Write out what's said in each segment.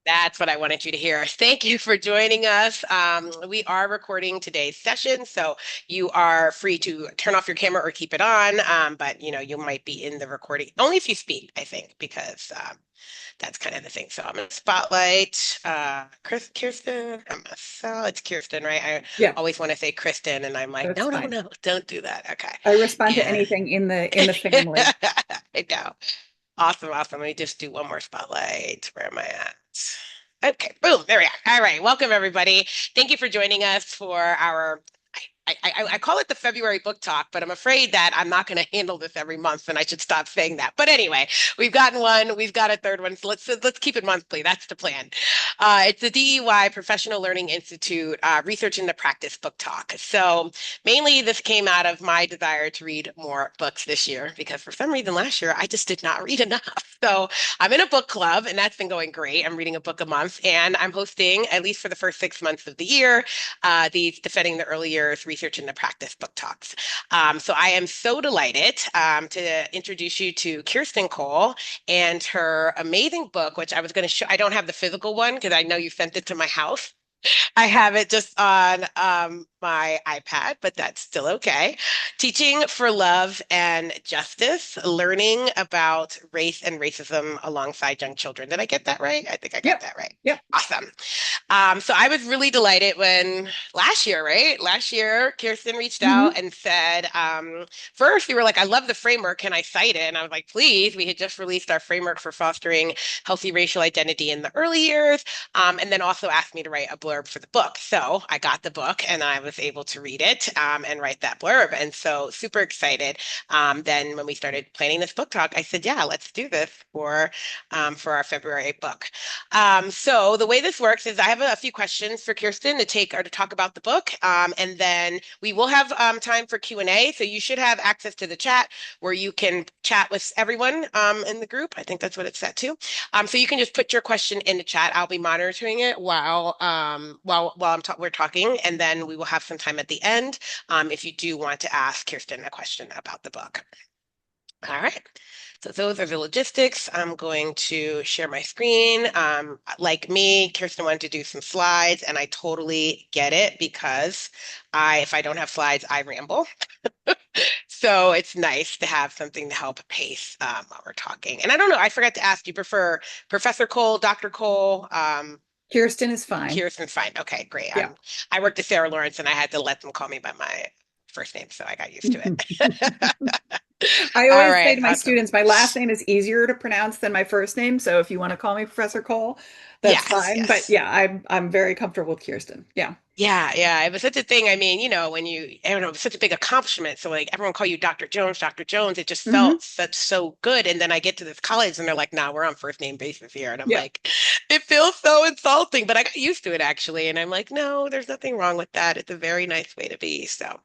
That's what I wanted you to hear. Thank you for joining us. We are recording today's session, so you are free to turn off your camera or keep it on. But you might be in the recording only if you speak, I think, because that's kind of the thing. So I'm gonna spotlight Kirsten. It's Kirsten, right? I Yeah, always want to say Kristen, and I'm like, that's no, no, fine. no, don't do that. Okay. I respond to And anything in the family. I know. Awesome, awesome. Let me just do one more spotlight. Where am I at? Okay, boom, there we are. All right, welcome everybody. Thank you for joining us for our I call it the February book talk, but I'm afraid that I'm not going to handle this every month, and I should stop saying that. But anyway, we've gotten one, we've got a third one, so let's keep it monthly. That's the plan. It's the DEY Professional Learning Institute Research into Practice book talk. So mainly, this came out of my desire to read more books this year because for some reason last year I just did not read enough. So I'm in a book club, and that's been going great. I'm reading a book a month, and I'm hosting at least for the first 6 months of the year these Defending the Early Years Research into Practice book talks. So I am so delighted to introduce you to Kirsten Cole and her amazing book, which I was going to show. I don't have the physical one because I know you sent it to my house. I have it just on my iPad, but that's still okay. Teaching for Love and Justice, learning about race and racism alongside young children. Did I get that right? I think I got Yep, that right. yep. Awesome. So I was really delighted when last year, right? Last year, Kirsten reached Hmm. out and said, first, we were like, I love the framework. Can I cite it? And I was like, please. We had just released our framework for fostering healthy racial identity in the early years. And then also asked me to write a blurb for the book. So I got the book and I was able to read it and write that blurb. And so super excited. Then when we started planning this book talk, I said, yeah, let's do this for our February book. So the way this works is I have a few questions for Kirsten to take or to talk about the book, and then we will have time for Q&A. So you should have access to the chat where you can chat with everyone in the group. I think that's what it's set to. So you can just put your question in the chat. I'll be monitoring it while we're talking, and then we will have some time at the end if you do want to ask Kirsten a question about the book. All right. So those are the logistics. I'm going to share my screen. Like me, Kirsten wanted to do some slides, and I totally get it because if I don't have slides, I ramble. So it's nice to have something to help pace while we're talking. And I don't know, I forgot to ask, do you prefer Professor Cole, Dr. Cole? Kirsten is fine. Kirsten's fine. Okay, great. Yeah. I worked at Sarah Lawrence, and I had to let them call me by my first name, so I got used to it. I All always say right, to my awesome. students, my last name is easier to pronounce than my first name. So if you want to call me Professor Cole, that's Yes, fine. But yes. yeah, I'm very comfortable with Kirsten. Yeah. Yeah, yeah. It was such a thing. I mean, when I don't know, it was such a big accomplishment. So like everyone call you Dr. Jones, Dr. Jones. It just Hmm. felt such so good. And then I get to this college and they're like, nah, we're on first name basis here. And I'm Yeah. like, it feels so insulting, but I got used to it actually. And I'm like, no, there's nothing wrong with that. It's a very nice way to be. So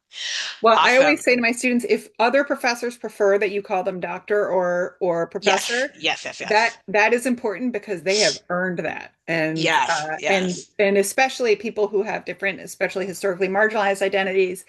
Well, I awesome. always say to my students, if other professors prefer that you call them doctor or Yes, professor, yes, yes, that yes. that is important because they have earned that. And Yes, uh, and yes. and especially people who have different, especially historically marginalized identities,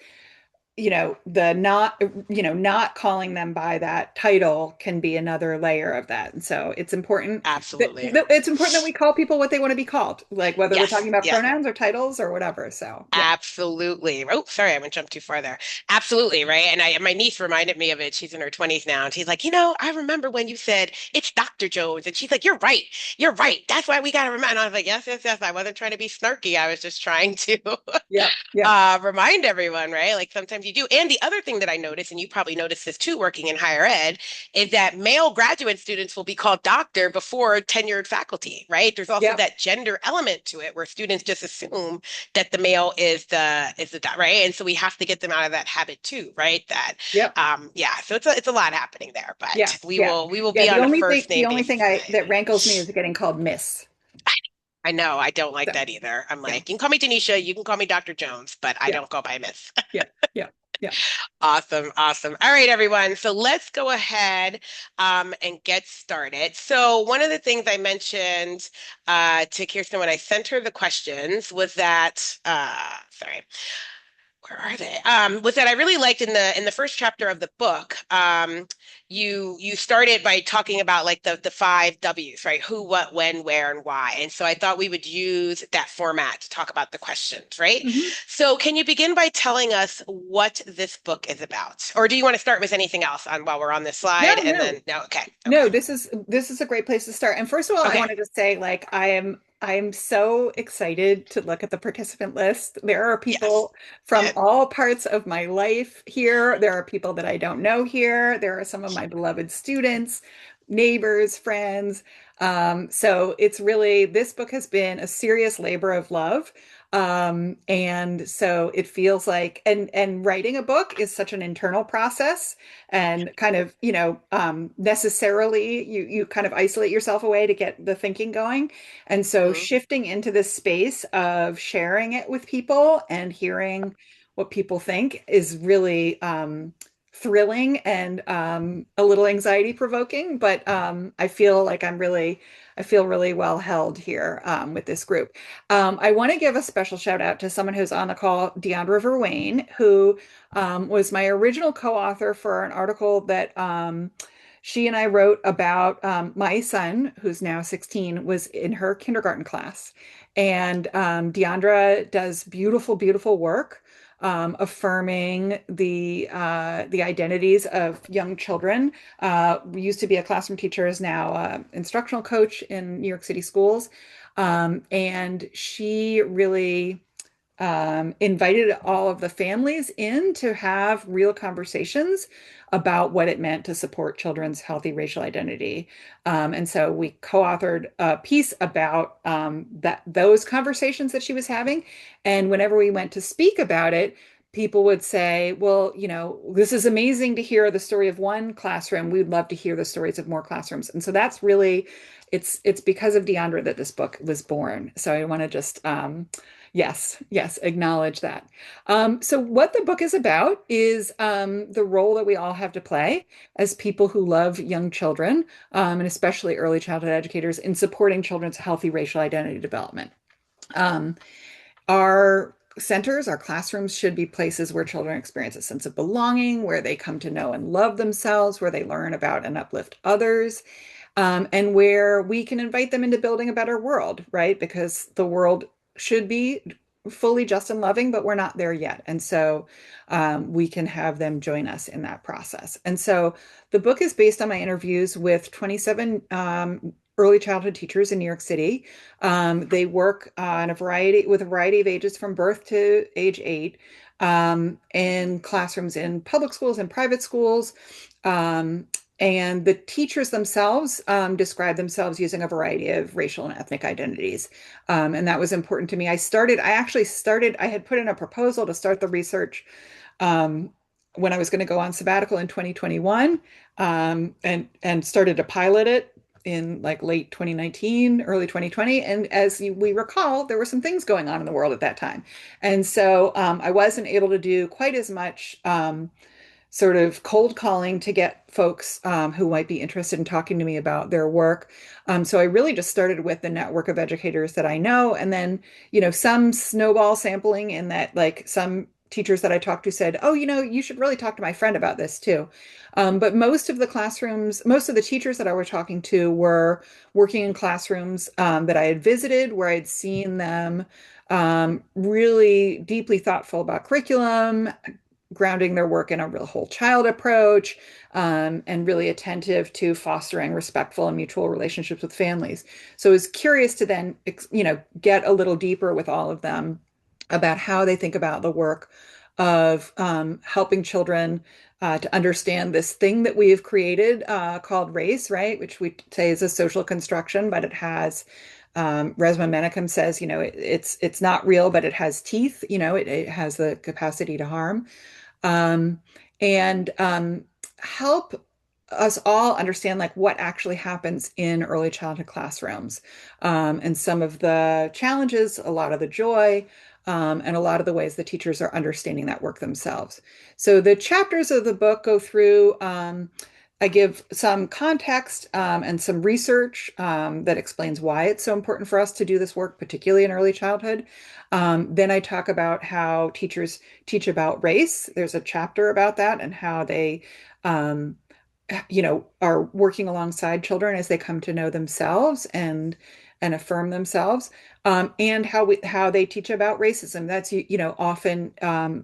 the not not calling them by that title can be another layer of that. And so it's important Absolutely. that we call people what they want to be called, like whether we're talking Yes, about yes. pronouns or titles or whatever. So yeah. Absolutely. Oh, sorry, I went jump too far there. Absolutely, right? And my niece reminded me of it. She's in her 20s now, and she's like, I remember when you said it's Dr. Jones, and she's like, you're right. You're right. That's why we gotta remember. And I was like, yes, yes, yes. I wasn't trying to be snarky. I was just trying to Yeah, yeah. remind everyone, right? Like sometimes you do. And the other thing that I noticed, and you probably noticed this too, working in higher ed, is that male graduate students will be called doctor before tenured faculty, right? There's also Yeah. that gender element to it where students just assume that the male is the right, and so we have to get them out of that habit too, right? That Yep. yeah, so it's a lot happening there, but Yes. we Yeah. will we will Yeah. be The on a only thing first the name only thing basis I today. that rankles me is getting called Miss. I know I don't like So that either. I'm yeah. like, you can call me Denisha, you can call me Dr. Jones, but I Yeah. don't go by Miss. Yeah. Yeah. Yeah. Awesome, awesome. All right, everyone. So let's go ahead and get started. So one of the things I mentioned to Kirsten when I sent her the questions was that, sorry, where are they? Was that I really liked in the first chapter of the book. You started by talking about like the five W's, right? Who, what, when, where, and why. And so I thought we would use that format to talk about the questions, right? Mhm. So can you begin by telling us what this book is about, or do you want to start with anything else on while we're on this slide? No, And no. then no, okay, okay, No, this is a great place to start. And first of all, I okay, wanted to say, like, I am so excited to look at the participant list. There are yes, people from all parts of my life here. There are people that I don't know here. There are some of my beloved students, neighbors, friends. So it's really, this book has been a serious labor of love. And so it feels like, and writing a book is such an internal process and kind of, necessarily you kind of isolate yourself away to get the thinking going. And so mhm. shifting into this space of sharing it with people and hearing what people think is really thrilling and a little anxiety provoking, but I feel like I feel really well held here with this group. I want to give a special shout out to someone who's on the call, Deandra Verwain, who was my original co-author for an article that she and I wrote about my son, who's now 16, was in her kindergarten class. And Deandra does beautiful, beautiful work affirming the identities of young children. Used to be a classroom teacher, is now an instructional coach in New York City schools. And she really invited all of the families in to have real conversations about what it meant to support children's healthy racial identity. And so we co-authored a piece about those conversations that she was having. And whenever we went to speak about it, people would say, well, this is amazing to hear the story of one classroom. We'd love to hear the stories of more classrooms. And so that's really, it's because of Deandra that this book was born. So I want to just yes, yes, acknowledge that. So, what the book is about is the role that we all have to play as people who love young children, and especially early childhood educators, in supporting children's healthy racial identity development. Um, our centers, our classrooms should be places where children experience a sense of belonging, where they come to know and love themselves, where they learn about and uplift others, and where we can invite them into building a better world, right? Because the world should be fully just and loving, but we're not there yet. And so we can have them join us in that process. And so the book is based on my interviews with 27 early childhood teachers in New York City. They work on with a variety of ages from birth to age 8 in classrooms in public schools and private schools. Um, and the teachers themselves describe themselves using a variety of racial and ethnic identities. And that was important to me. I had put in a proposal to start the research um, when I was going to go on sabbatical in 2021, and started to pilot it in like late 2019, early 2020. And as we recall, there were some things going on in the world at that time. And so I wasn't able to do quite as much sort of cold calling to get folks who might be interested in talking to me about their work. So I really just started with the network of educators that I know, and then, some snowball sampling in that, like some teachers that I talked to said, oh, you should really talk to my friend about this too. But most of the teachers that I was talking to were working in classrooms that I had visited, where I'd seen them really deeply thoughtful about curriculum, grounding their work in a real whole child approach, and really attentive to fostering respectful and mutual relationships with families. So I was curious to then, get a little deeper with all of them about how they think about the work of helping children to understand this thing that we have created called race, right? Which we say is a social construction, but it has Resmaa Menakem says, it's not real, but it has teeth. It has the capacity to harm, um, and help us all understand like what actually happens in early childhood classrooms, and some of the challenges, a lot of the joy, and a lot of the ways the teachers are understanding that work themselves. So the chapters of the book go through I give some context and some research that explains why it's so important for us to do this work, particularly in early childhood. Then I talk about how teachers teach about race. There's a chapter about that and how they, um, are working alongside children as they come to know themselves and affirm themselves. And how they teach about racism. That's often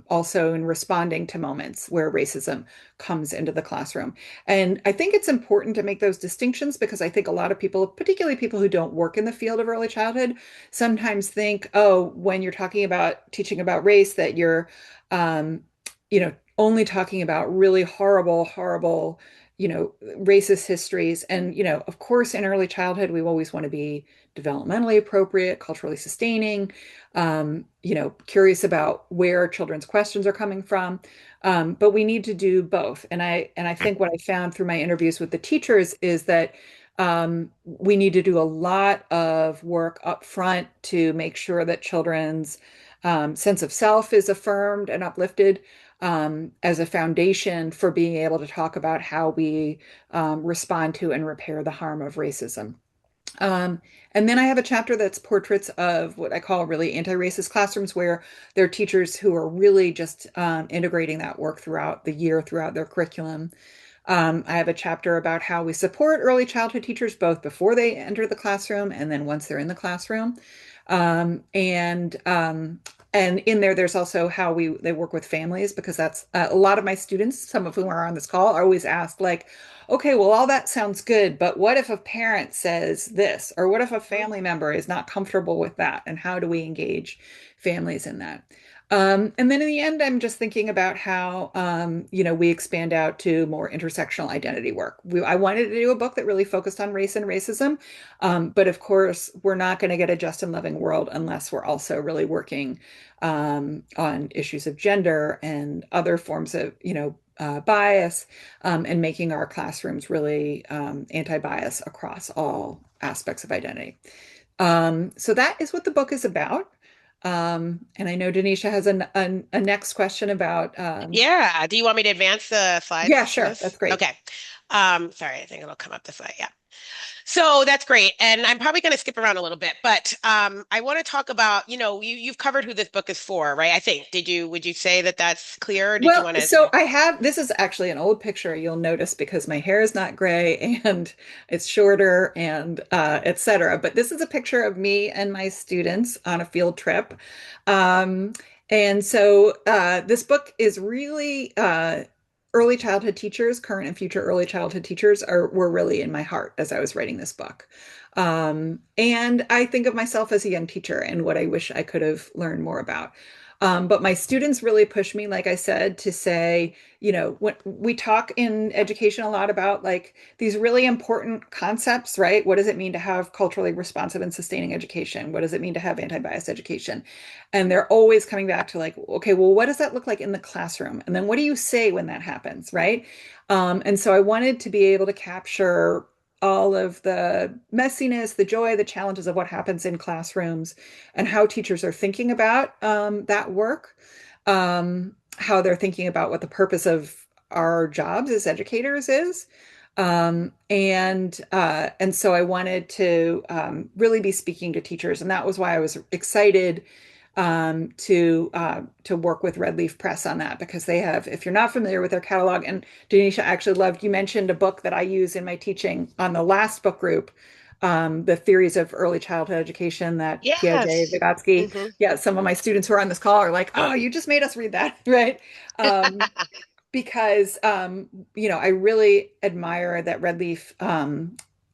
also in responding to moments where racism comes into the classroom. And I think it's important to make those distinctions because I think a lot of people, particularly people who don't work in the field of early childhood, sometimes think, oh, when you're talking about teaching about race, that you're, only talking about really horrible, horrible, racist histories. And, of course, in early childhood, we always want to be developmentally appropriate, culturally sustaining, curious about where children's questions are coming from. But we need to do both. And I think what I found through my interviews with the teachers is that we need to do a lot of work up front to make sure that children's sense of self is affirmed and uplifted as a foundation for being able to talk about how we respond to and repair the harm of racism. Um, and then I have a chapter that's portraits of what I call really anti-racist classrooms, where there are teachers who are really just integrating that work throughout the year, throughout their curriculum. I have a chapter about how we support early childhood teachers both before they enter the classroom and then once they're in the classroom. Um, and um, and in there, there's also how they work with families because that's a lot of my students, some of whom are on this call, are always asked like, okay, well, all that sounds good, but what if a parent says this, or what if a family member is not comfortable with that, and how do we engage families in that? And then in the end, I'm just thinking about how, we expand out to more intersectional identity work. I wanted to do a book that really focused on race and racism. But of course, we're not going to get a just and loving world unless we're also really working on issues of gender and other forms of, bias, and making our classrooms really anti-bias across all aspects of identity. So that is what the book is about. And I know Denisha has a next question about, Yeah. Do you want me to advance the yeah, slides for sure, that's this? great. Okay. Sorry, I think it'll come up this way. Yeah. So that's great. And I'm probably going to skip around a little bit, but I want to talk about, you've covered who this book is for, right? I think. Would you say that that's clear? Or did you Well, want to? so I have, this is actually an old picture you'll notice because my hair is not gray and it's shorter and et cetera. But this is a picture of me and my students on a field trip. Um, and so this book is really early childhood teachers, current and future early childhood teachers were really in my heart as I was writing this book. And I think of myself as a young teacher and what I wish I could have learned more about. But my students really push me, like I said, to say, when we talk in education a lot about like these really important concepts, right? What does it mean to have culturally responsive and sustaining education? What does it mean to have anti-bias education? And they're always coming back to like, okay, well, what does that look like in the classroom? And then what do you say when that happens, right? And so I wanted to be able to capture all of the messiness, the joy, the challenges of what happens in classrooms and how teachers are thinking about that work, how they're thinking about what the purpose of our jobs as educators is. And so I wanted to really be speaking to teachers, and that was why I was excited to work with Red Leaf Press on that because they have, if you're not familiar with their catalog, and Denisha actually loved, you mentioned a book that I use in my teaching on the last book group, the theories of early childhood education that Piaget, Yes. Vygotsky, Hmm. yeah, some of my students who are on this call are like, oh, you just made us read that, right? Because I really admire that Red Leaf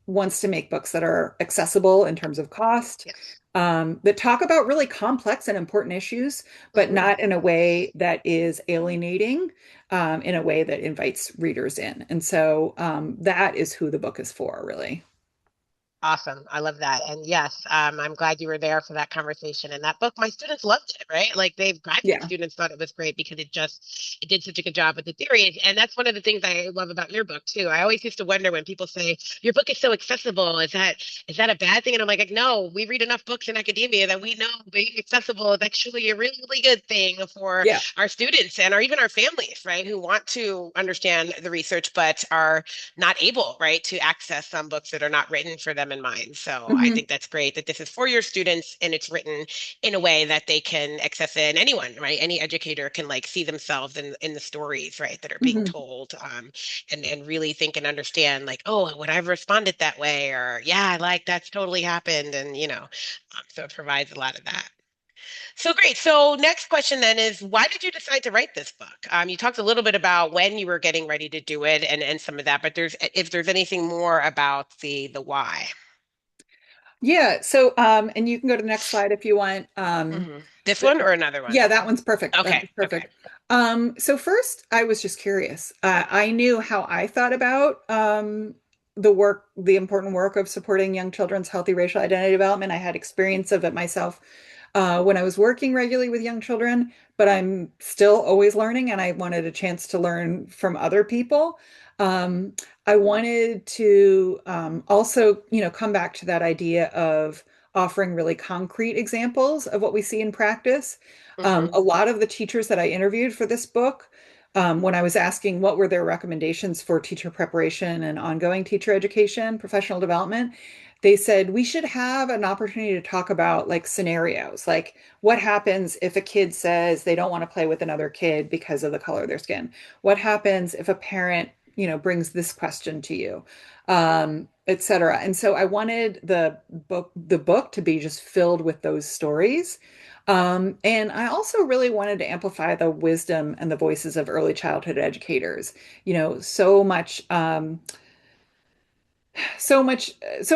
wants to make books that are accessible in terms of cost, Yes. that talk about really complex and important issues, but Hmm. not in a way that is alienating, in a way that invites readers in. And so that is who the book is for, really. Awesome. I love that. And yes, I'm glad you were there for that conversation. And that book, my students loved it, right? Like they've graduate Yeah. students thought it was great because it did such a good job with the theories. And that's one of the things I love about your book too. I always used to wonder when people say your book is so accessible, is that a bad thing? And I'm like, no, we read enough books in academia that we know being accessible is actually a really, really good thing for Yeah. our students and even our families, right? Who want to understand the research but are not able, right, to access some books that are not written for them in mind. So I Hmm. think that's great that this is for your students and it's written in a way that they can access it. And anyone, right, any educator can like see themselves in the stories, right, that are being Hmm. told, and really think and understand, like, oh, would I have responded that way? Or yeah, like that's totally happened, and so it provides a lot of that. So great. So next question then is, why did you decide to write this book? You talked a little bit about when you were getting ready to do it and some of that, but if there's anything more about the why. Yeah. So, and you can go to the next slide if you want. This one or another one? Yeah, that one's perfect. That Okay. one's Okay. perfect. So first, I was just curious. I knew how I thought about the work, the important work of supporting young children's healthy racial identity development. I had experience of it myself when I was working regularly with young children, but I'm still always learning, and I wanted a chance to learn from other people. Um, I wanted to also, come back to that idea of offering really concrete examples of what we see in practice. Hmm. A lot of the teachers that I interviewed for this book, when I was asking what were their recommendations for teacher preparation and ongoing teacher education, professional development, they said we should have an opportunity to talk about like scenarios, like what happens if a kid says they don't want to play with another kid because of the color of their skin? What happens if a parent, brings this question to you? Et cetera. And so I wanted the book to be just filled with those stories. And I also really wanted to amplify the wisdom and the voices of early childhood educators. So much so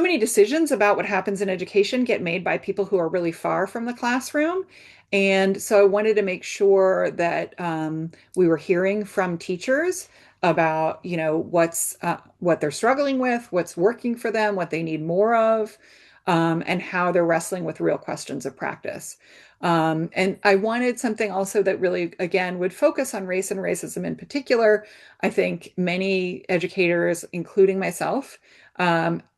many decisions about what happens in education get made by people who are really far from the classroom. And so I wanted to make sure that we were hearing from teachers about, what they're struggling with, what's working for them, what they need more of, and how they're wrestling with real questions of practice. And I wanted something also that really, again, would focus on race and racism in particular. I think many educators, including myself,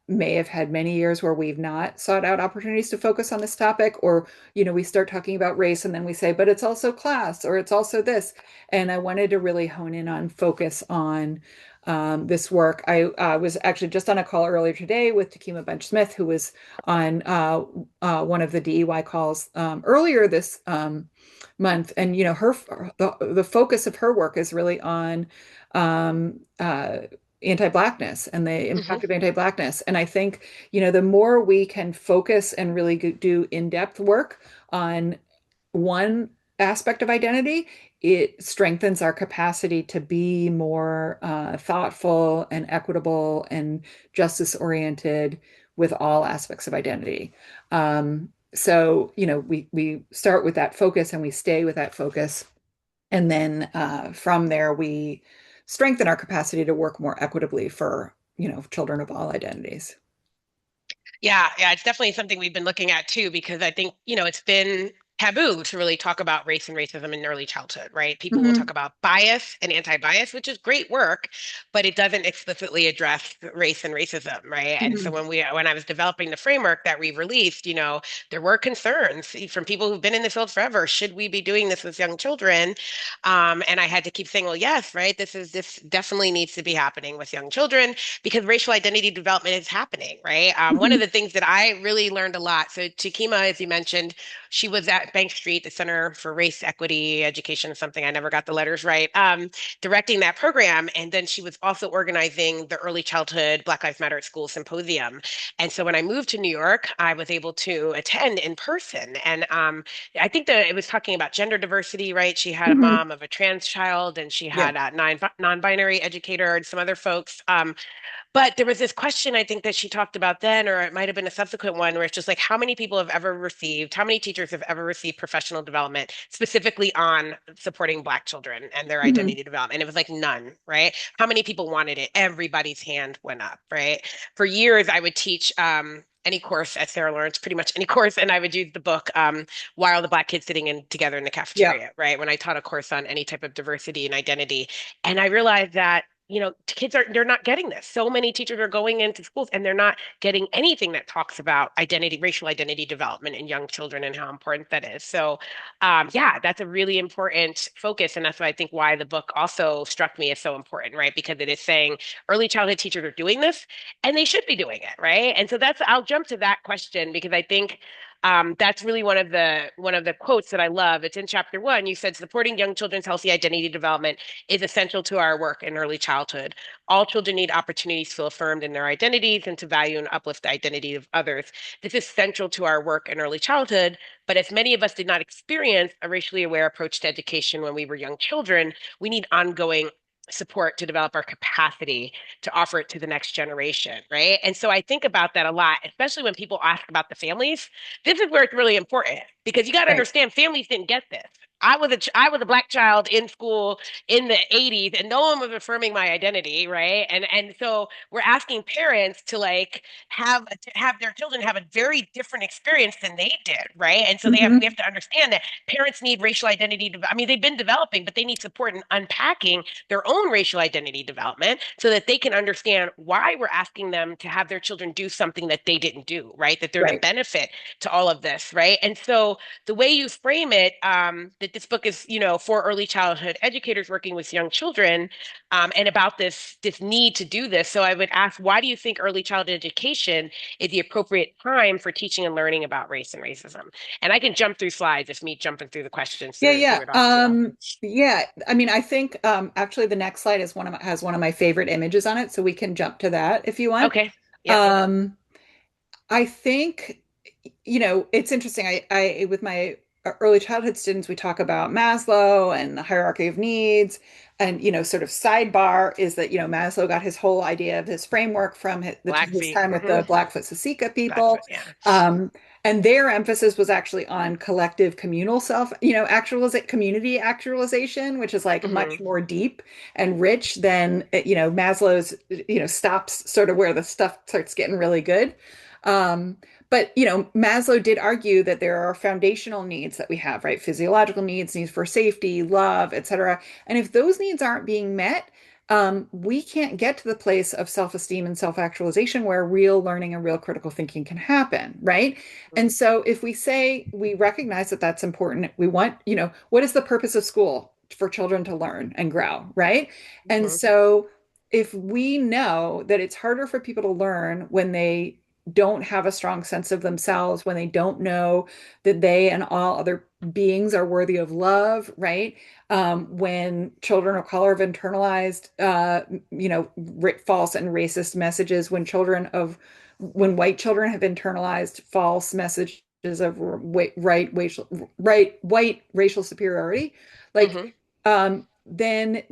may have had many years where we've not sought out opportunities to focus on this topic, or, we start talking about race and then we say, but it's also class or it's also this. And I wanted to really hone in on focus on this work. I was actually just on a call earlier today with Takima Bunch Smith, who was on one of the DEY calls earlier this month. And, the focus of her work is really on um, uh, anti-blackness and the Hmm. impact of anti-blackness. And I think, the more we can focus and really do in-depth work on one aspect of identity, it strengthens our capacity to be more thoughtful and equitable and justice oriented with all aspects of identity. So, we start with that focus and we stay with that focus. And then from there, we strengthen our capacity to work more equitably for, children of all identities. Yeah, yeah, it's definitely something we've been looking at too, because I think, it's been taboo to really talk about race and racism in early childhood, right? People will talk Hmm. about bias and anti-bias, which is great work, but it doesn't explicitly address race and racism, right? And so Hmm. when I was developing the framework that we released, there were concerns from people who've been in the field forever. Should we be doing this with young children? And I had to keep saying, well, yes, right. This definitely needs to be happening with young children because racial identity development is happening, right? One of Hmm. the things that I really learned a lot. So Chikima, as you mentioned, she was at Bank Street, the Center for Race Equity Education, something I never got the letters right, directing that program. And then she was also organizing the Early Childhood Black Lives Matter at School Symposium. And so when I moved to New York, I was able to attend in person. And I think that it was talking about gender diversity, right? She had a Hmm. mom of a trans child, and she Yeah. had a non-binary educator and some other folks. But there was this question I think that she talked about then, or it might have been a subsequent one, where it's just like, how many people have ever received, how many teachers have ever literacy, professional development, specifically on supporting Black children and their Mhm. identity development? And it was like none, right? How many people wanted it? Everybody's hand went up, right? For years, I would teach any course at Sarah Lawrence, pretty much any course, and I would use the book Why Are the Black Kids Sitting in Together in the Yeah. Cafeteria, right? When I taught a course on any type of diversity and identity. And I realized that kids they're not getting this. So many teachers are going into schools and they're not getting anything that talks about identity, racial identity development in young children and how important that is. So, yeah, that's a really important focus. And that's why I think why the book also struck me as so important, right? Because it is saying early childhood teachers are doing this and they should be doing it, right? And so I'll jump to that question because I think that's really one of the quotes that I love. It's in chapter 1. You said supporting young children's healthy identity development is essential to our work in early childhood. All children need opportunities to feel affirmed in their identities and to value and uplift the identity of others. This is central to our work in early childhood, but as many of us did not experience a racially aware approach to education when we were young children, we need ongoing support to develop our capacity to offer it to the next generation, right? And so I think about that a lot, especially when people ask about the families. This is where it's really important because you got to Right. understand families didn't get this. I was a Black child in school in the 80s and no one was affirming my identity, right? And so we're asking parents to like have their children have a very different experience than they did, right? And so we Hmm. have to understand that parents need racial identity. I mean, they've been developing, but they need support in unpacking their own racial identity development so that they can understand why we're asking them to have their children do something that they didn't do, right? That there's a Right. benefit to all of this, right? And so the way you frame it, that this book is, for early childhood educators working with young children, and about this need to do this. So I would ask, why do you think early childhood education is the appropriate time for teaching and learning about race and racism? And I can jump through slides if me jumping through the questions Yeah, threw yeah. it off as well. Yeah. I mean, I think actually the next slide is has one of my favorite images on it, so we can jump to that if you want. Okay. Yep. Um, I think, it's interesting. I with my early childhood students, we talk about Maslow and the hierarchy of needs. And, sort of sidebar is that, Maslow got his whole idea of his framework from Black his feet. time with the Blackfoot Sasika people. Blackfoot. Yeah. Um, and their emphasis was actually on collective communal community actualization, which is like hmm much more deep and rich than, Maslow's, stops sort of where the stuff starts getting really good. Um, but Maslow did argue that there are foundational needs that we have, right? Physiological needs for safety, love, etc. And if those needs aren't being met, we can't get to the place of self-esteem and self-actualization where real learning and real critical thinking can happen, right? And so if we say we recognize that that's important, we want, what is the purpose of school? For children to learn and grow, right? And hmm so if we know that it's harder for people to learn when they don't have a strong sense of themselves, when they don't know that they and all other beings are worthy of love, right? When children of color have internalized, false and racist messages, when white children have internalized false messages of white racial superiority, like, hmm then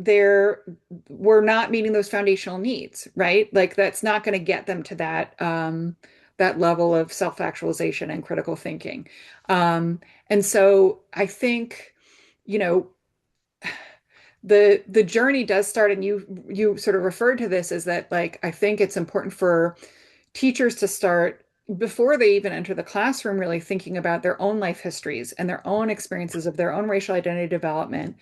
we're not meeting those foundational needs, right? Like that's not going to get them to that level of self-actualization and critical thinking. And so I think, you know, the journey does start, and you sort of referred to this, is that like I think it's important for teachers to start before they even enter the classroom really thinking about their own life histories and their own experiences of their own racial identity development,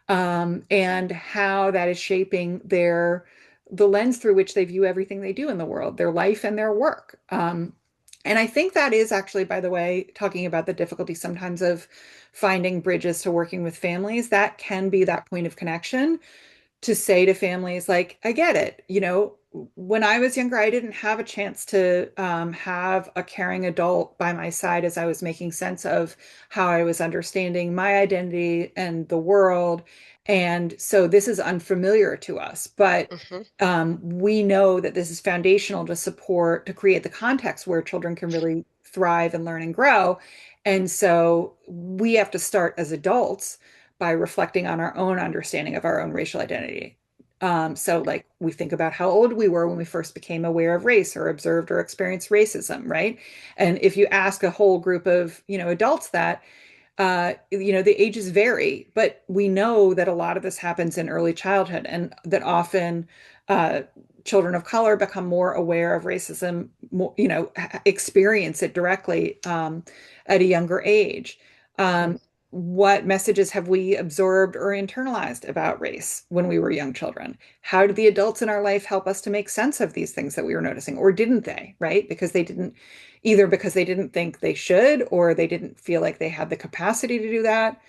and how that is shaping the lens through which they view everything they do in the world, their life and their work. And I think that is actually, by the way, talking about the difficulty sometimes of finding bridges to working with families, that can be that point of connection to say to families, like, I get it. When I was younger, I didn't have a chance to have a caring adult by my side as I was making sense of how I was understanding my identity and the world. And so this is unfamiliar to us, but hmm we know that this is foundational to create the context where children can really thrive and learn and grow. And so we have to start as adults by reflecting on our own understanding of our own racial identity. So, like, we think about how old we were when we first became aware of race or observed or experienced racism, right? And if you ask a whole group of, adults that, the ages vary, but we know that a lot of this happens in early childhood, and that often uh, children of color become more aware of racism, more, experience it directly at a younger age. Mhm. Um, what messages have we absorbed or internalized about race when we were young children? How did the adults in our life help us to make sense of these things that we were noticing, or didn't they, right? Because they didn't, either because they didn't think they should, or they didn't feel like they had the capacity to do that.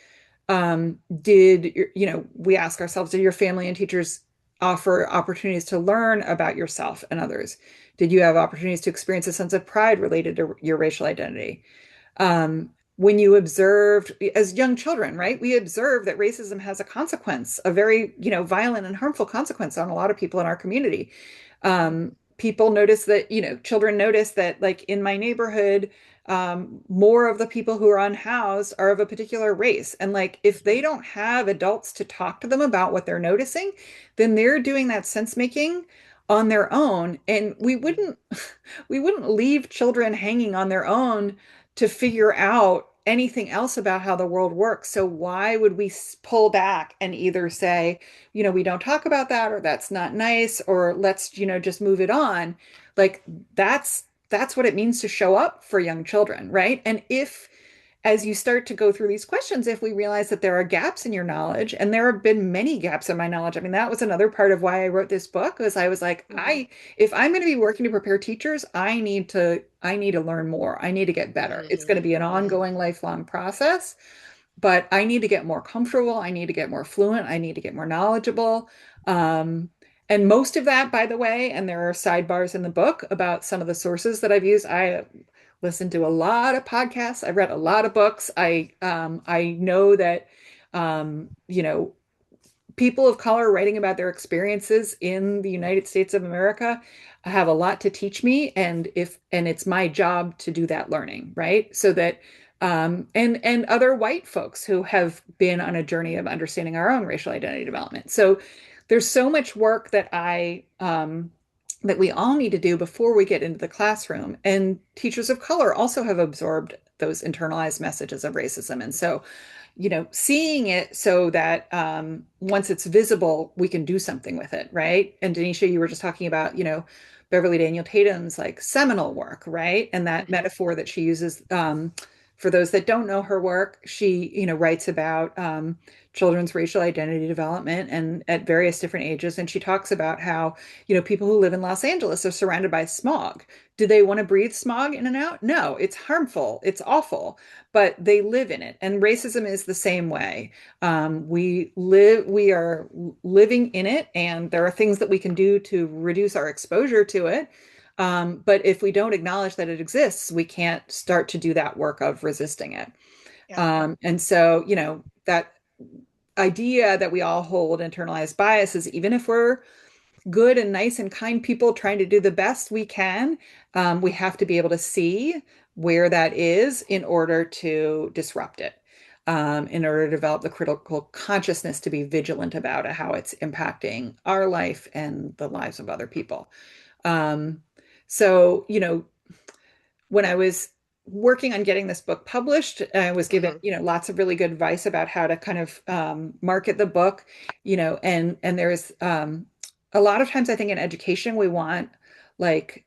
We ask ourselves, did your family and teachers offer opportunities to learn about yourself and others? Did you have opportunities to experience a sense of pride related to your racial identity? When you observed as young children, right? We observe that racism has a consequence, a very, violent and harmful consequence on a lot of people in our community. People notice that, children notice that, like in my neighborhood, more of the people who are unhoused are of a particular race. And like, if they don't have adults to talk to them about what they're noticing, then they're doing that sense making on their own. And we wouldn't leave children hanging on their own to figure out anything else about how the world works. So why would we pull back and either say, we don't talk about that, or that's not nice, or let's, just move it on? Like that's what it means to show up for young children, right? And if as you start to go through these questions, if we realize that there are gaps in your knowledge, and there have been many gaps in my knowledge. I mean, that was another part of why I wrote this book, was I was like, Mhm. if I'm going to be working to prepare teachers, I need to learn more. I need to get better. It's going to Mhm. be an Mhm. ongoing, lifelong process, but I need to get more comfortable. I need to get more fluent. I need to get more knowledgeable. Um, and most of that, by the way, and there are sidebars in the book about some of the sources that I've used. I listened to a lot of podcasts. I've read a lot of books. I know that people of color writing about their experiences in the United States of America have a lot to teach me, and it's my job to do that learning, right? So that and other white folks who have been on a journey of understanding our own racial identity development. So there's so much work that we all need to do before we get into the classroom. And teachers of color also have absorbed those internalized messages of racism. And so, seeing it so that once it's visible, we can do something with it, right? And Denisha, you were just talking about, Beverly Daniel Tatum's like seminal work, right? And that Mhm. metaphor that she uses, for those that don't know her work, she, writes about children's racial identity development and at various different ages. And she talks about how, people who live in Los Angeles are surrounded by smog. Do they want to breathe smog in and out? No, it's harmful. It's awful, but they live in it. And racism is the same way. We are living in it, and there are things that we can do to reduce our exposure to it. But if we don't acknowledge that it exists, we can't start to do that work of resisting it. Yeah. And so, that idea that we all hold internalized biases, even if we're good and nice and kind people trying to do the best we can, we have to be able to see where that is in order to disrupt it, in order to develop the critical consciousness to be vigilant about it, how it's impacting our life and the lives of other people. Um, so, when I was working on getting this book published, I was given, Mhm. lots of really good advice about how to kind of market the book, and there's a lot of times I think in education we want like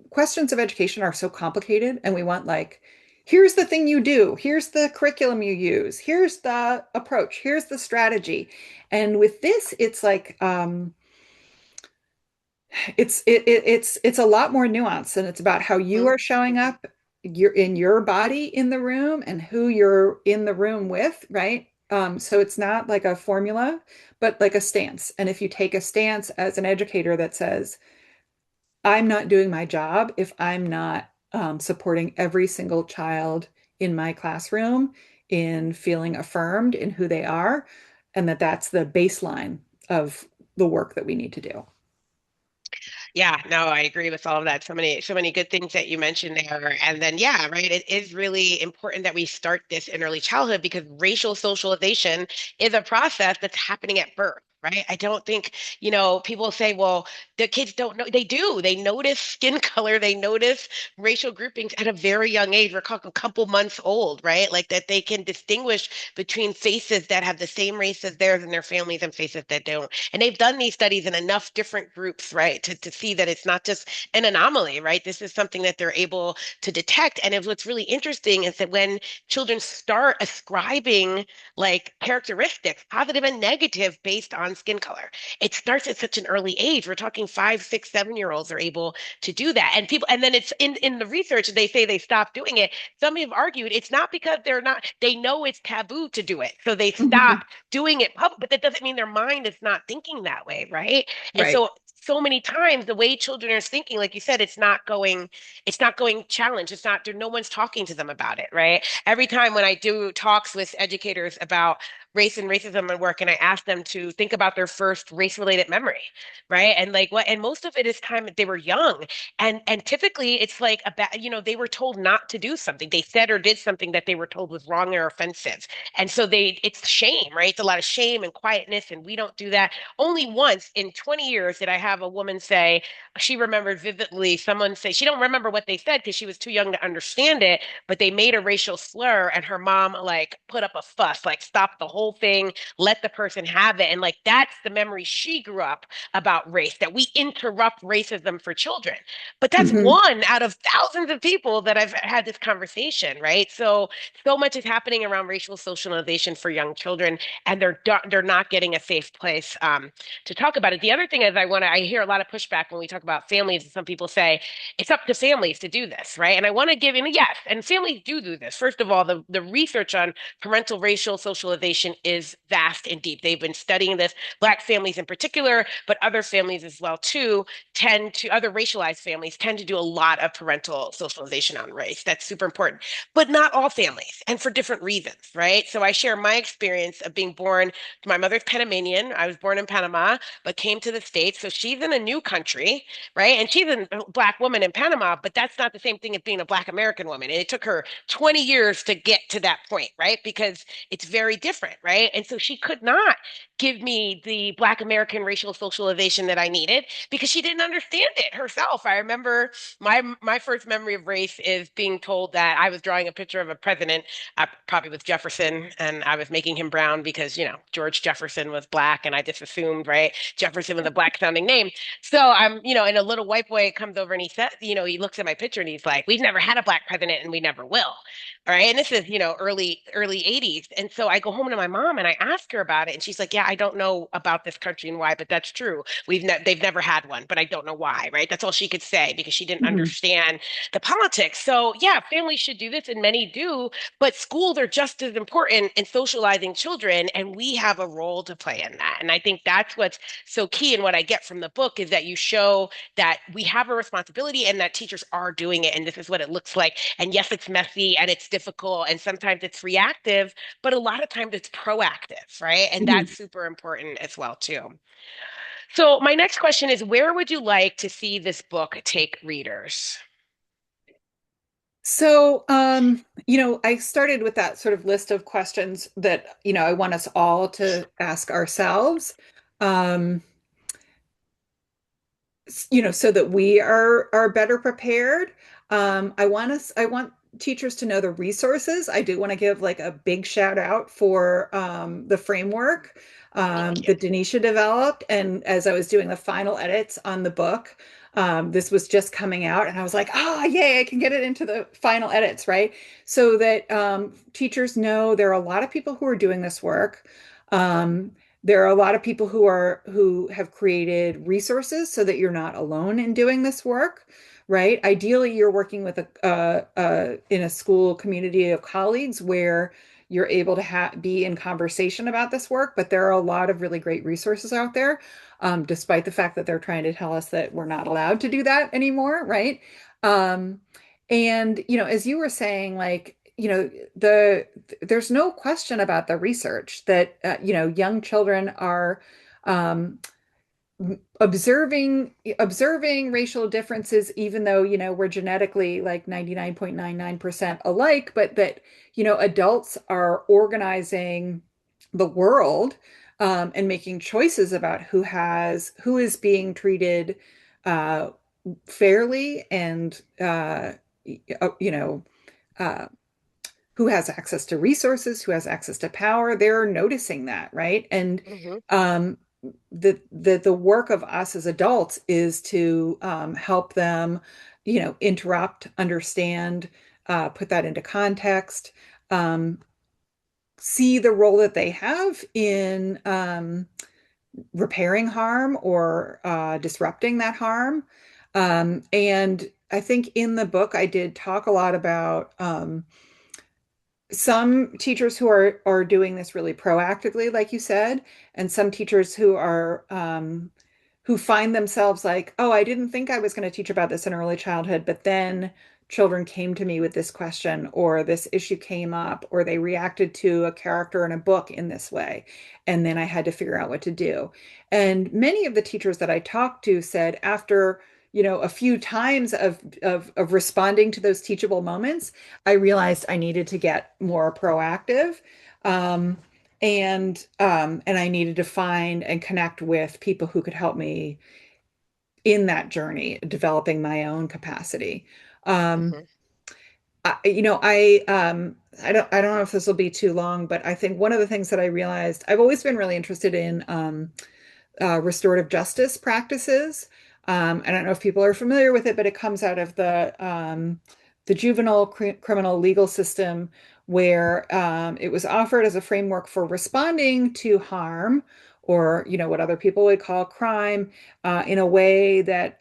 questions of education are so complicated, and we want like, here's the thing you do, here's the curriculum you use, here's the approach, here's the strategy. And with this, it's like it's a lot more nuanced, and it's about how you Mhm. are showing Mhm. up, you're in your body in the room, and who you're in the room with, right? So it's not like a formula, but like a stance. And if you take a stance as an educator that says, I'm not doing my job if I'm not supporting every single child in my classroom in feeling affirmed in who they are, and that's the baseline of the work that we need to do. Yeah, no, I agree with all of that. So many good things that you mentioned there. And then, yeah, right. It is really important that we start this in early childhood because racial socialization is a process that's happening at birth. right? I don't think, people say, well, the kids don't know. They do. They notice skin color. They notice racial groupings at a very young age. We're talking a couple months old, right? Like that they can distinguish between faces that have the same race as theirs and their families and faces that don't. And they've done these studies in enough different groups, right, to see that it's not just an anomaly, right? This is something that they're able to detect. And what's really interesting is that when children start ascribing like characteristics, positive and negative, based on skin color. It starts at such an early age. We're talking 5, 6, 7-year-olds are able to do that. And people, and then it's in the research, they say they stopped doing it. Some have argued it's not because they know it's taboo to do it. So they stop doing it public, but that doesn't mean their mind is not thinking that way, right? And Right. so many times the way children are thinking, like you said, it's not going challenge. It's not, no one's talking to them about it, right? Every time when I do talks with educators about race and racism at work, and I ask them to think about their first race-related memory, right? And like what, and most of it is time that they were young, and typically it's like they were told not to do something. They said or did something that they were told was wrong or offensive, and so it's shame, right? It's a lot of shame and quietness, and we don't do that. Only once in 20 years did I have a woman say she remembered vividly someone say she don't remember what they said because she was too young to understand it, but they made a racial slur and her mom like put up a fuss, like stop the whole thing, let the person have it. And like that's the memory she grew up about race, that we interrupt racism for children. But that's Hmm. one out of thousands of people that I've had this conversation, right? So much is happening around racial socialization for young children, and they're not getting a safe place to talk about it. The other thing is I hear a lot of pushback when we talk about families, and some people say it's up to families to do this, right? And I want to give in, yes, and families do this. First of all, the research on parental racial socialization is vast and deep. They've been studying this, Black families in particular, but other families as well too, other racialized families tend to do a lot of parental socialization on race. That's super important, but not all families, and for different reasons, right? So I share my experience of being born. My mother's Panamanian. I was born in Panama, but came to the States. So she's in a new country, right? And she's a Black woman in Panama, but that's not the same thing as being a Black American woman. And it took her 20 years to get to that point, right? Because it's very different, right? And so she could not give me the Black American racial socialization that I needed because she didn't understand it herself. I remember my first memory of race is being told that I was drawing a picture of a president, probably with Jefferson, and I was making him brown because, George Jefferson was Black, and I just assumed, right, Jefferson was a Black sounding name. So and a little white boy comes over and he says, he looks at my picture and he's like, "We've never had a Black president and we never will." All right. And this is, early 80s. And so I go home to my mom and I ask her about it. And she's like, "Yeah, I don't know about this country and why, but that's true. They've never had one, but I don't know why." Right. That's all she could say because she didn't Hmm. understand the politics. So yeah, families should do this and many do, but schools are just as important in socializing children. And we have a role to play in that. And I think that's what's so key. And what I get from the book is that you show that we have a responsibility and that teachers are doing it. And this is what it looks like. And yes, it's messy and it's difficult. And sometimes it's reactive, but a lot of times it's proactive, right? And Hmm. that's super important as well, too. So my next question is, where would you like to see this book take readers? So, I started with that sort of list of questions that, I want us all to ask ourselves. Um, so that we are better prepared. I want teachers to know the resources. I do want to give like a big shout out for the framework Thank you. that Denisha developed. And as I was doing the final edits on the book, this was just coming out, and I was like, "Oh, yay! I can get it into the final edits, right?" So that teachers know there are a lot of people who are doing this work. Um, there are a lot of people who have created resources so that you're not alone in doing this work, right? Ideally, you're working with in a school community of colleagues where you're able to be in conversation about this work. But there are a lot of really great resources out there, despite the fact that they're trying to tell us that we're not allowed to do that anymore, right? Um, and as you were saying, like, there's no question about the research that young children are um, observing racial differences, even though we're genetically like 99.99% alike, but that adults are organizing the world and making choices about who is being treated uh, fairly and you know uh, who has access to resources, who has access to power. They're noticing that, right? And Hmm. um, the work of us as adults is to help them, interrupt, understand, put that into context, um, see the role that they have in repairing harm or disrupting that harm. And I think in the book, I did talk a lot about some teachers who are doing this really proactively, like you said, and some teachers who find themselves like, oh, I didn't think I was going to teach about this in early childhood, but then children came to me with this question, or this issue came up, or they reacted to a character in a book in this way, and then I had to figure out what to do. And many of the teachers that I talked to said after a few times of responding to those teachable moments, I realized I needed to get more proactive. Um, and I needed to find and connect with people who could help me in that journey, developing my own capacity. Um, Hmm. I don't know if this will be too long, but I think one of the things that I realized, I've always been really interested in restorative justice practices. I don't know if people are familiar with it, but it comes out of the juvenile criminal legal system, where it was offered as a framework for responding to harm, or what other people would call crime, in a way that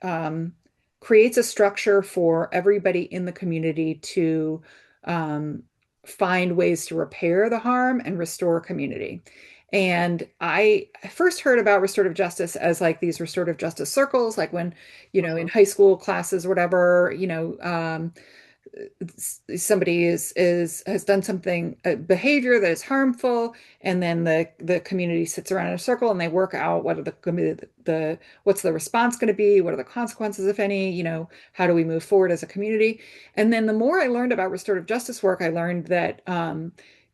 creates a structure for everybody in the community to um, find ways to repair the harm and restore community. And I first heard about restorative justice as like these restorative justice circles, like when, in Hmm. high school classes or whatever, somebody is has done something, a behavior that is harmful, and then the community sits around in a circle and they work out what are the what's the response going to be, what are the consequences, if any, how do we move forward as a community. And then the more I learned about restorative justice work, I learned that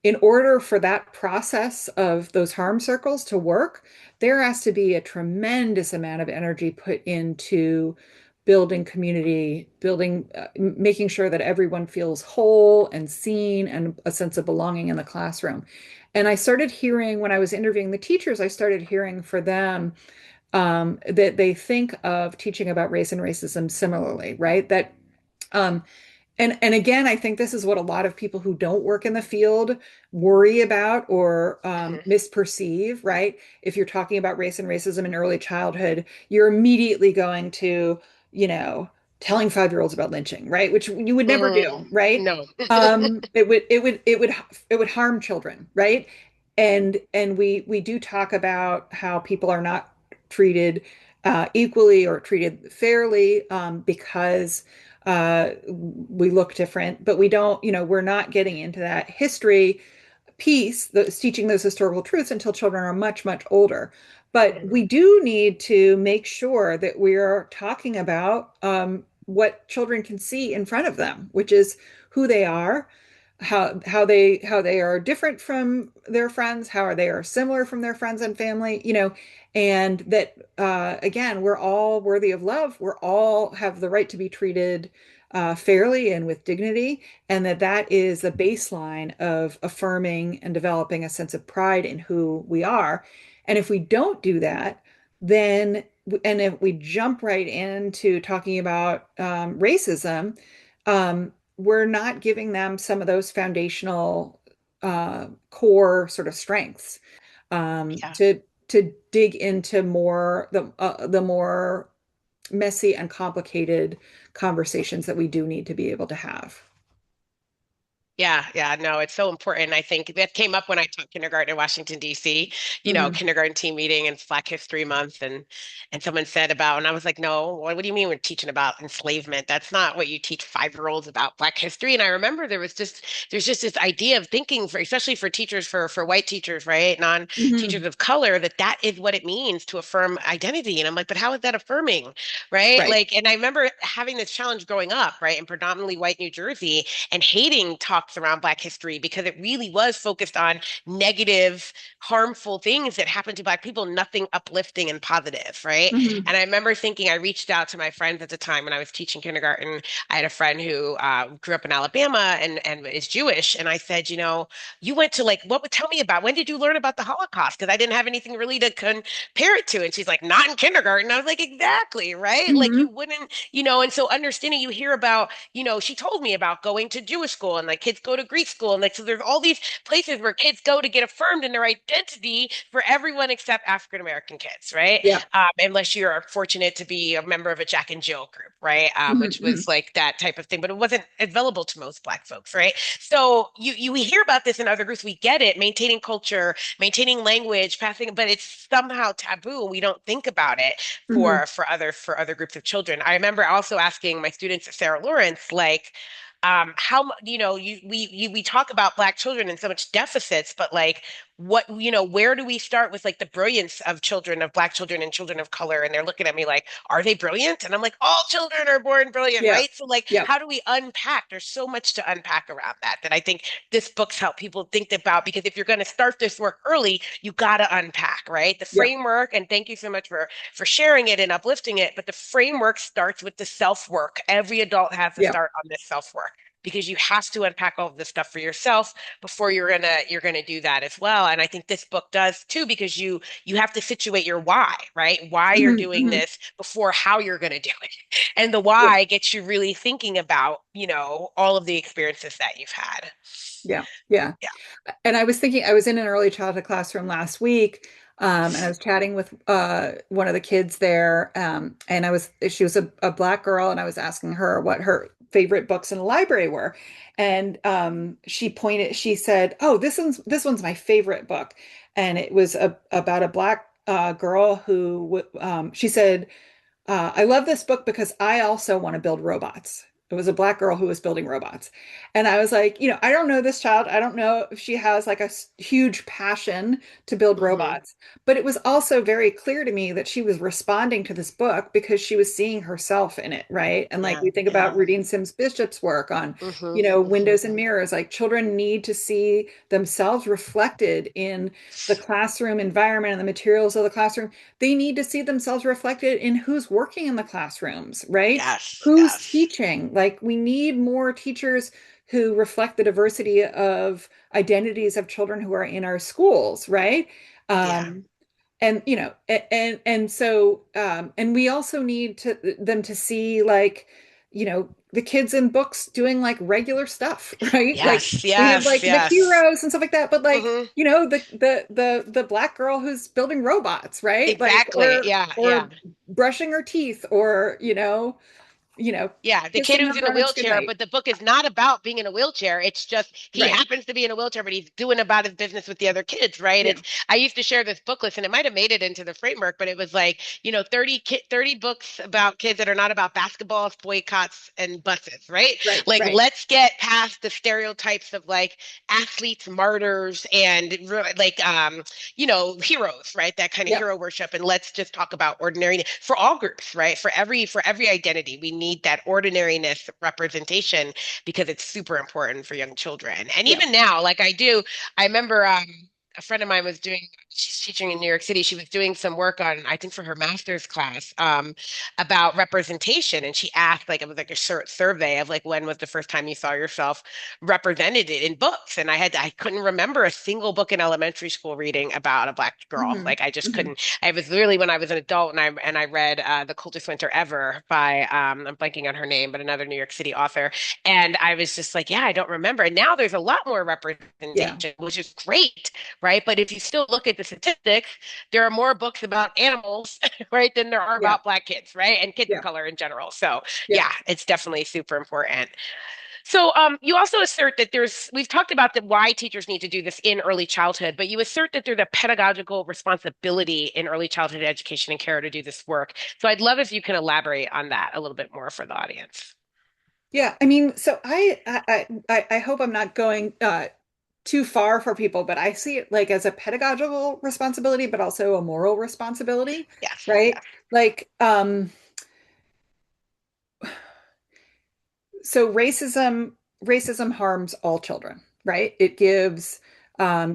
in order for that process of those harm circles to work, there has to be a tremendous amount of energy put into building community, making sure that everyone feels whole and seen and a sense of belonging in the classroom. And I started hearing, when I was interviewing the teachers, I started hearing for them that they think of teaching about race and racism similarly, right? That um, and again, I think this is what a lot of people who don't work in the field worry about or Hmm. misperceive, right? If you're talking about race and racism in early childhood, you're immediately going to, you know, telling 5-year-olds about lynching, right? Which you would never do, Mm, right? no. It would harm children, right? And we do talk about how people are not treated equally or treated fairly because we look different, but we don't, we're not getting into that history piece that's teaching those historical truths until children are much, much older. But Hmm. we do need to make sure that we're talking about what children can see in front of them, which is who they are, how they are different from their friends, how they are similar from their friends and family, and that again, we're all worthy of love. We're all have the right to be treated fairly and with dignity, and that is the baseline of affirming and developing a sense of pride in who we are. And if we don't do that, then and if we jump right into talking about racism, we're not giving them some of those foundational core sort of strengths Yeah. to dig into the more messy and complicated conversations that we do need to be able to have. Yeah, yeah, no, it's so important. I think that came up when I taught kindergarten in Washington, D.C., Hmm. kindergarten team meeting and it's Black History Month and someone said about, and I was like, no, what do you mean we're teaching about enslavement? That's not what you teach 5-year-olds about Black history. And I remember there's just this idea of thinking for, especially for teachers, for white teachers, right? Hmm. Non-teachers of color, that is what it means to affirm identity. And I'm like, but how is that affirming? Right? Right. Like, and I remember having this challenge growing up, right, in predominantly white New Jersey and hating talk talks around Black history because it really was focused on negative, harmful things that happened to Black people, nothing uplifting and positive, right? Hmm. And I remember thinking, I reached out to my friends at the time when I was teaching kindergarten. I had a friend who grew up in Alabama and is Jewish. And I said, you went to like, what would tell me about, when did you learn about the Holocaust? Because I didn't have anything really to compare it to. And she's like, not in kindergarten. I was like, exactly, right? Like you Hmm. wouldn't, and so understanding you hear about, she told me about going to Jewish school and like kids go to Greek school. And like, so there's all these places where kids go to get affirmed in their identity for everyone except African American kids, right? Yeah. Unless you're fortunate to be a member of a Jack and Jill group, right? Which Hmm. was like that type of thing, but it wasn't available to most Black folks, right? So you we hear about this in other groups, we get it, maintaining culture, maintaining language, passing, but it's somehow taboo. We don't think about it Hmm. for other groups of children. I remember also asking my students at Sarah Lawrence, like, we talk about Black children and so much deficits, but like, where do we start with like the brilliance of children, of Black children and children of color? And they're looking at me like, are they brilliant? And I'm like, all children are born brilliant, Yeah. right? So like, Yeah. how do we unpack? There's so much to unpack around that I think this book's help people think about, because if you're going to start this work early, you got to unpack, right? The Yeah. framework, and thank you so much for sharing it and uplifting it, but the framework starts with the self-work. Every adult has to Yeah. start on this self-work because you have to unpack all of this stuff for yourself before you're gonna do that as well. And I think this book does too, because you have to situate your why, right? Why you're Hmm. doing Hmm. this before how you're gonna do it. And the Yeah. why gets you really thinking about, all of the experiences that you've had. Yeah. Yeah. Yeah. And I was thinking, I was in an early childhood classroom last week, and I was chatting with one of the kids there, and she was a Black girl, and I was asking her what her favorite books in the library were, and she said, "Oh, this one's my favorite book," and it was about a Black girl who, she said, I love this book because I also want to build robots. It was a Black girl who was building robots. And I was like, I don't know this child. I don't know if she has like a huge passion to build Hmm. robots. But it was also very clear to me that she was responding to this book because she was seeing herself in it, right? And like Yeah. we think about Yeah. Rudine Sims Bishop's work on, Hmm. Hmm. windows and mirrors, like children need to see themselves reflected in the classroom environment and the materials of the classroom. They need to see themselves reflected in who's working in the classrooms, right? Yes. Who's Yes. teaching? Like, we need more teachers who reflect the diversity of identities of children who are in our schools, right? Yeah. Um, and and we also need them to see, like, the kids in books doing like regular stuff, right? Like, Yes. we have Yes. like the Yes. heroes and stuff like that, but like, Hmm. the Black girl who's building robots, right? Like, Exactly. Yeah. Yeah. or brushing her teeth, or Yeah, the kid kissing who's her in a grown-ups wheelchair, goodnight. but the book is not about being in a wheelchair. It's just he Right. happens to be in a wheelchair, but he's doing about his business with the other kids, right? Yeah. I used to share this book list, and it might have made it into the framework, but it was like, 30 books about kids that are not about basketballs, boycotts, and buses, right? Right. Like, Right. let's get past the stereotypes of like athletes, martyrs, and like heroes, right? That kind of Yeah. hero worship, and let's just talk about ordinary for all groups, right? For every identity, we need that ordinariness representation because it's super important for young children. And Yeah. even now, like I remember a friend of mine she's teaching in New York City. She was doing some work on, I think for her master's class, about representation. And she asked, like, it was like a survey of like, when was the first time you saw yourself represented in books? And I couldn't remember a single book in elementary school reading about a Black girl. Hmm. Like I just Hmm. couldn't. I was literally when I was an adult and I read The Coldest Winter Ever by I'm blanking on her name, but another New York City author. And I was just like, yeah, I don't remember. And now there's a lot more Yeah. representation, which is great, right? But if you still look at the statistics, there are more books about animals, right, than there are Yeah. about Black kids, right? And kids of Yeah. color in general. So Yeah. yeah, it's definitely super important. So you also assert that we've talked about why teachers need to do this in early childhood, but you assert that there's a pedagogical responsibility in early childhood education and care to do this work. So I'd love if you can elaborate on that a little bit more for the audience. Yeah. I mean, so I hope I'm not going too far for people, but I see it like as a pedagogical responsibility, but also a moral responsibility, Yes, right? yes. Like, so racism racism harms all children, right? It gives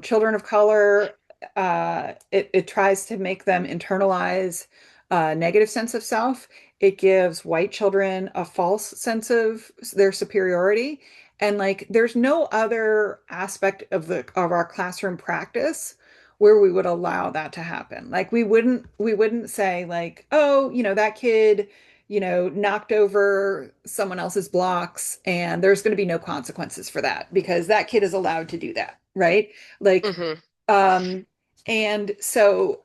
children of color, it tries to make them internalize a negative sense of self. It gives white children a false sense of their superiority. And like, there's no other aspect of our classroom practice where we would allow that to happen. Like, we wouldn't say like, oh, that kid knocked over someone else's blocks and there's going to be no consequences for that because that kid is allowed to do that, right? Like, Hmm. um, and so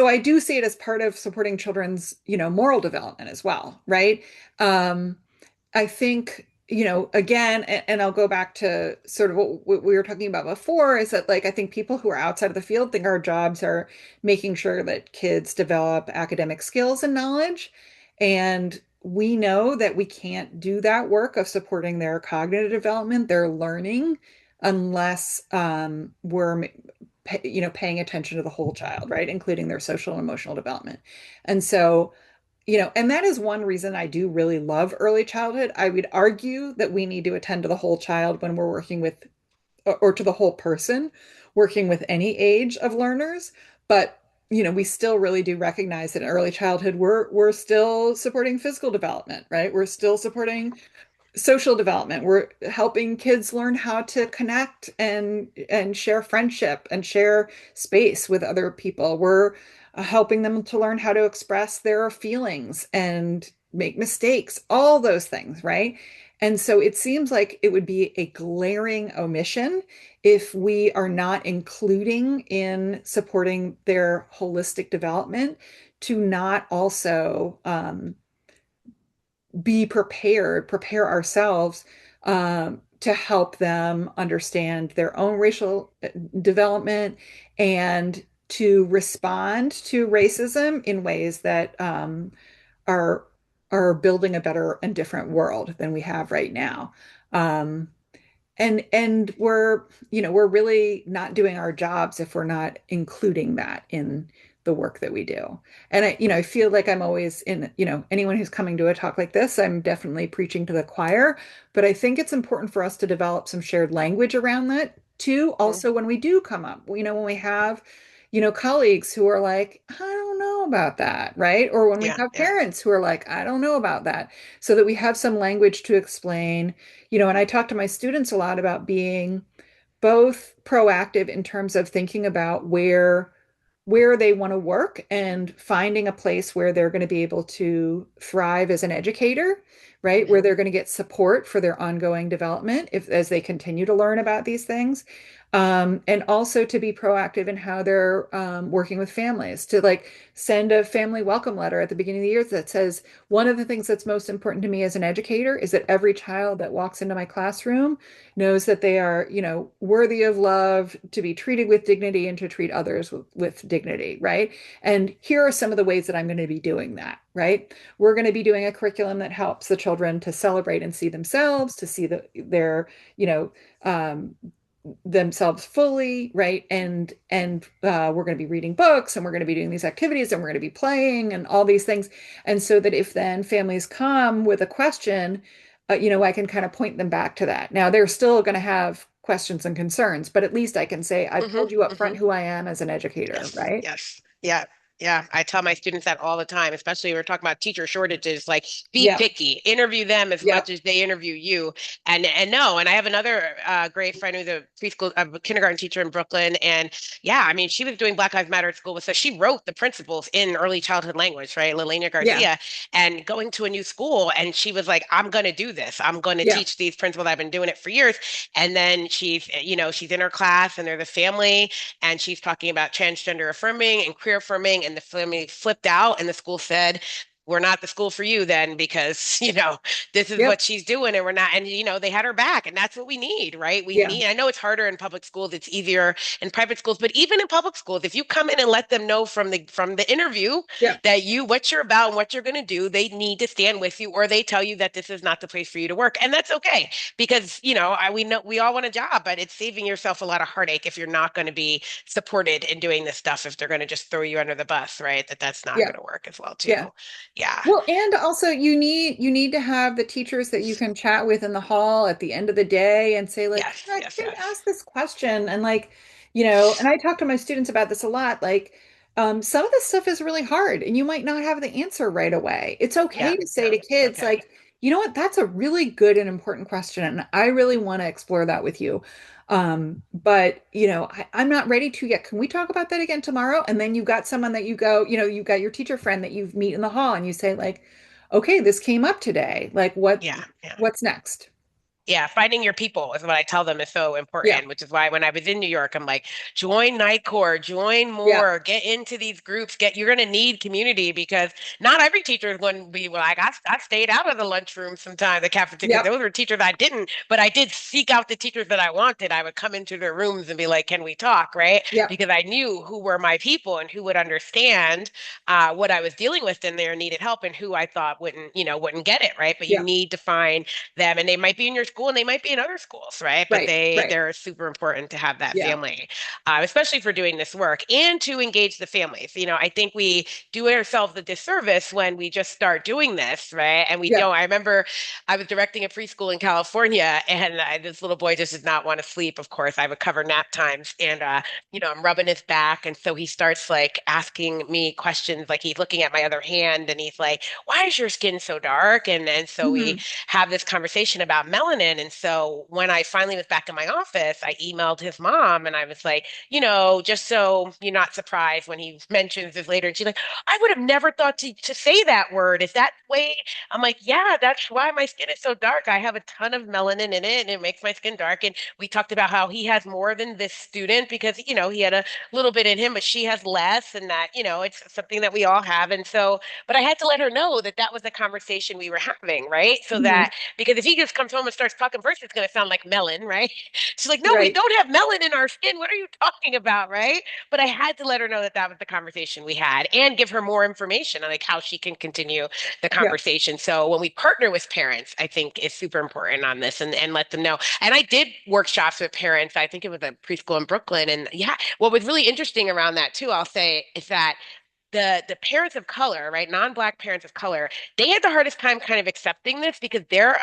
I do see it as part of supporting children's, moral development as well, right? Um, I think, again, and I'll go back to sort of what we were talking about before, is that like I think people who are outside of the field think our jobs are making sure that kids develop academic skills and knowledge. And we know that we can't do that work of supporting their cognitive development, their learning, unless we're paying attention to the whole child, right? Including their social and emotional development. And so, and that is one reason I do really love early childhood. I would argue that we need to attend to the whole child when we're working with, or to the whole person, working with any age of learners. But, we still really do recognize that in early childhood, we're still supporting physical development, right? We're still supporting social development. We're helping kids learn how to connect and share friendship and share space with other people. We're helping them to learn how to express their feelings and make mistakes, all those things, right? And so it seems like it would be a glaring omission if we are not including in supporting their holistic development to not also be prepared, prepare ourselves to help them understand their own racial development and to respond to racism in ways that are are building a better and different world than we have right now. Um, and we're really not doing our jobs if we're not including that in the work that we do. And I feel like I'm always in, anyone who's coming to a talk like this, I'm definitely preaching to the choir, but I think it's important for us to develop some shared language around that too. Also, when we do come up, when we have, colleagues who are like, I don't know about that, right? Or when we Yeah, have yeah. parents who are like, I don't know about that, so that we have some language to explain. And I talk to my students a lot about being both proactive in terms of thinking about where they want to work and finding a place where they're going to be able to thrive as an educator, right? Where Hmm. they're going to get support for their ongoing development if as they continue to learn about these things. And also to be proactive in how they're working with families, to like send a family welcome letter at the beginning of the year that says, one of the things that's most important to me as an educator is that every child that walks into my classroom knows that they are, worthy of love, to be treated with dignity, and to treat others with dignity, right? And here are some of the ways that I'm going to be doing that, right? We're going to be doing a curriculum that helps the children to celebrate and see themselves, to see their, you know, um, themselves fully, right? And we're going to be reading books, and we're going to be doing these activities, and we're going to be playing and all these things. And so that if then families come with a question, I can kind of point them back to that. Now they're still going to have questions and concerns, but at least I can say, I've Hmm. told you up Hmm. front who I am as an educator, Yes, right? yes, yeah, yeah. I tell my students that all the time, especially when we're talking about teacher shortages. Like, be Yeah, picky, interview them as yeah, much as they interview you. And no, and I have another great friend who's a preschool, a kindergarten teacher in Brooklyn, and yeah, I mean, she was doing Black Lives Matter at school, so she wrote the principles in early childhood language, right, Lelena yeah, Garcia, and going to a new school, and she was like, "I'm going to do this. I'm going to yeah, teach these principles. I've been doing it for years." And then she's in her class, and there's a family and she's talking about transgender affirming and queer affirming, and the family flipped out, and the school said, "We're not the school for you then, because this is yep, what she's doing, and we're not." And they had her back, and that's what we need, right? We yeah, need. I know it's harder in public schools; it's easier in private schools, but even in public schools, if you come in and let them know from the interview yeah, that what you're about and what you're going to do, they need to stand with you, or they tell you that this is not the place for you to work, and that's okay, because we know we all want a job, but it's saving yourself a lot of heartache if you're not going to be supported in doing this stuff, if they're going to just throw you under the bus, right? That's not yeah, going to work as well yeah. too. Yeah. Well, and also you need to have the teachers that you can chat with in the hall at the end of the day and say like, Yes, yeah, yes, kid, yes. ask this question. And like, and I talk to my students about this a lot. Like, some of this stuff is really hard and you might not have the answer right away. It's Yeah, okay to say yeah. to kids Okay. like, you know what, that's a really good and important question. And I really want to explore that with you. But I'm not ready to yet. Can we talk about that again tomorrow? And then you've got someone that you go, you've got your teacher friend that you meet in the hall and you say like, okay, this came up today. Like Yeah, yeah. what's next? Yeah, finding your people is what I tell them is so Yeah. important, which is why when I was in New York, I'm like, join Night Court, join Yeah. more, get into these groups, you're going to need community because not every teacher is going to be like, I stayed out of the lunchroom sometimes, the cafeteria, because Yep. those were teachers I didn't, but I did seek out the teachers that I wanted. I would come into their rooms and be like, can we talk, right? Yep. Because I knew who were my people and who would understand what I was dealing with in there, needed help, and who I thought wouldn't get it, right? But you Yeah. need to find them and they might be in your school and they might be in other schools, right? But Right. Right. they're super important to have that Yeah. family, especially for doing this work and to engage the families. I think we do ourselves a disservice when we just start doing this, right? And we Yeah. don't. I remember I was directing a preschool in California and this little boy just did not want to sleep. Of course, I would cover nap times and I'm rubbing his back. And so he starts like asking me questions, like he's looking at my other hand and he's like, why is your skin so dark? And so we Hmm. have this conversation about melanin. And so when I finally was back in my office, I emailed his mom and I was like, just so you're not surprised when he mentions this later. And she's like, I would have never thought to say that word. Is that the way? I'm like, yeah, that's why my skin is so dark. I have a ton of melanin in it and it makes my skin dark. And we talked about how he has more than this student because, he had a little bit in him, but she has less and that, it's something that we all have. And so, but I had to let her know that that was the conversation we were having, right? So Hmm. that because if he just comes home and starts talking first, it's going to sound like melon, right? She's like, no, we Right. don't have melon in our skin. What are you talking about, right? But I had to let her know that that was the conversation we had and give her more information on like how she can continue the Yeah. conversation. So when we partner with parents, I think is super important on this and let them know. And I did workshops with parents. I think it was a preschool in Brooklyn. And yeah, what was really interesting around that too, I'll say, is that the parents of color, right, non-black parents of color, they had the hardest time kind of accepting this because their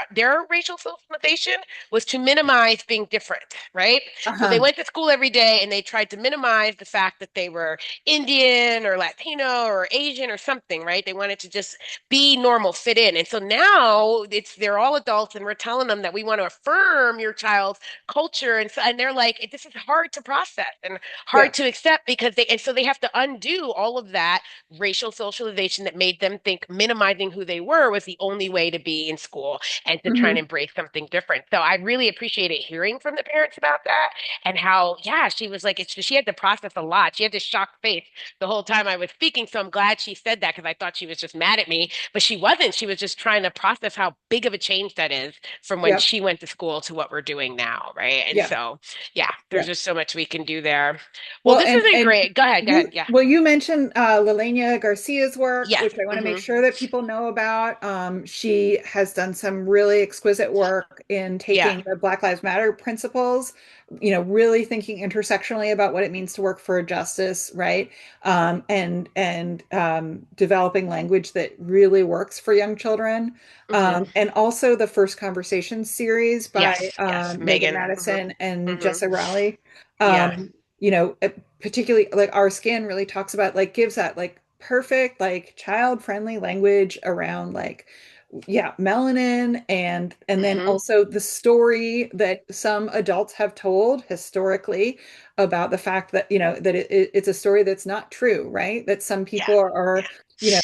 racial socialization was to minimize being different, right? So they Uh-huh. went to school every day and they tried to minimize the fact that they were Indian or Latino or Asian or something, right? They wanted to just be normal, fit in. And so now they're all adults and we're telling them that we want to affirm your child's culture and they're like this is hard to process and Yeah. hard to accept because they have to undo all of that racial socialization that made them think minimizing who they were was the only way to be in school and to try and Hmm. embrace something different. So I really appreciated hearing from the parents about that and how, yeah, she was like, she had to process a lot. She had this shocked face the whole time I was speaking. So I'm glad she said that because I thought she was just mad at me, but she wasn't. She was just trying to process how big of a change that is from when Yeah. she went to school to what we're doing now. Right. And Yeah. so, yeah, there's Yeah. just so much we can do there. Well, Well, this has been and great. Go ahead. Go ahead. Yeah. you mentioned Lelania Garcia's work, Yes. which I want to make Hmm. sure that people know about. She has done some really exquisite work in Yeah. taking the Black Lives Matter principles, really thinking intersectionally about what it means to work for justice, right? And developing language that really works for young children. Hmm. And also the First Conversations series by Yes. Yes. Megan Megan. Hmm. Madison and Hmm. Jessa Rowley. Yeah. Um, particularly like Our Skin really talks about like gives that like perfect like child friendly language around like yeah, melanin and then Hmm. also the story that some adults have told historically about the fact that that it's a story that's not true, right? That some Yeah. people are Yeah.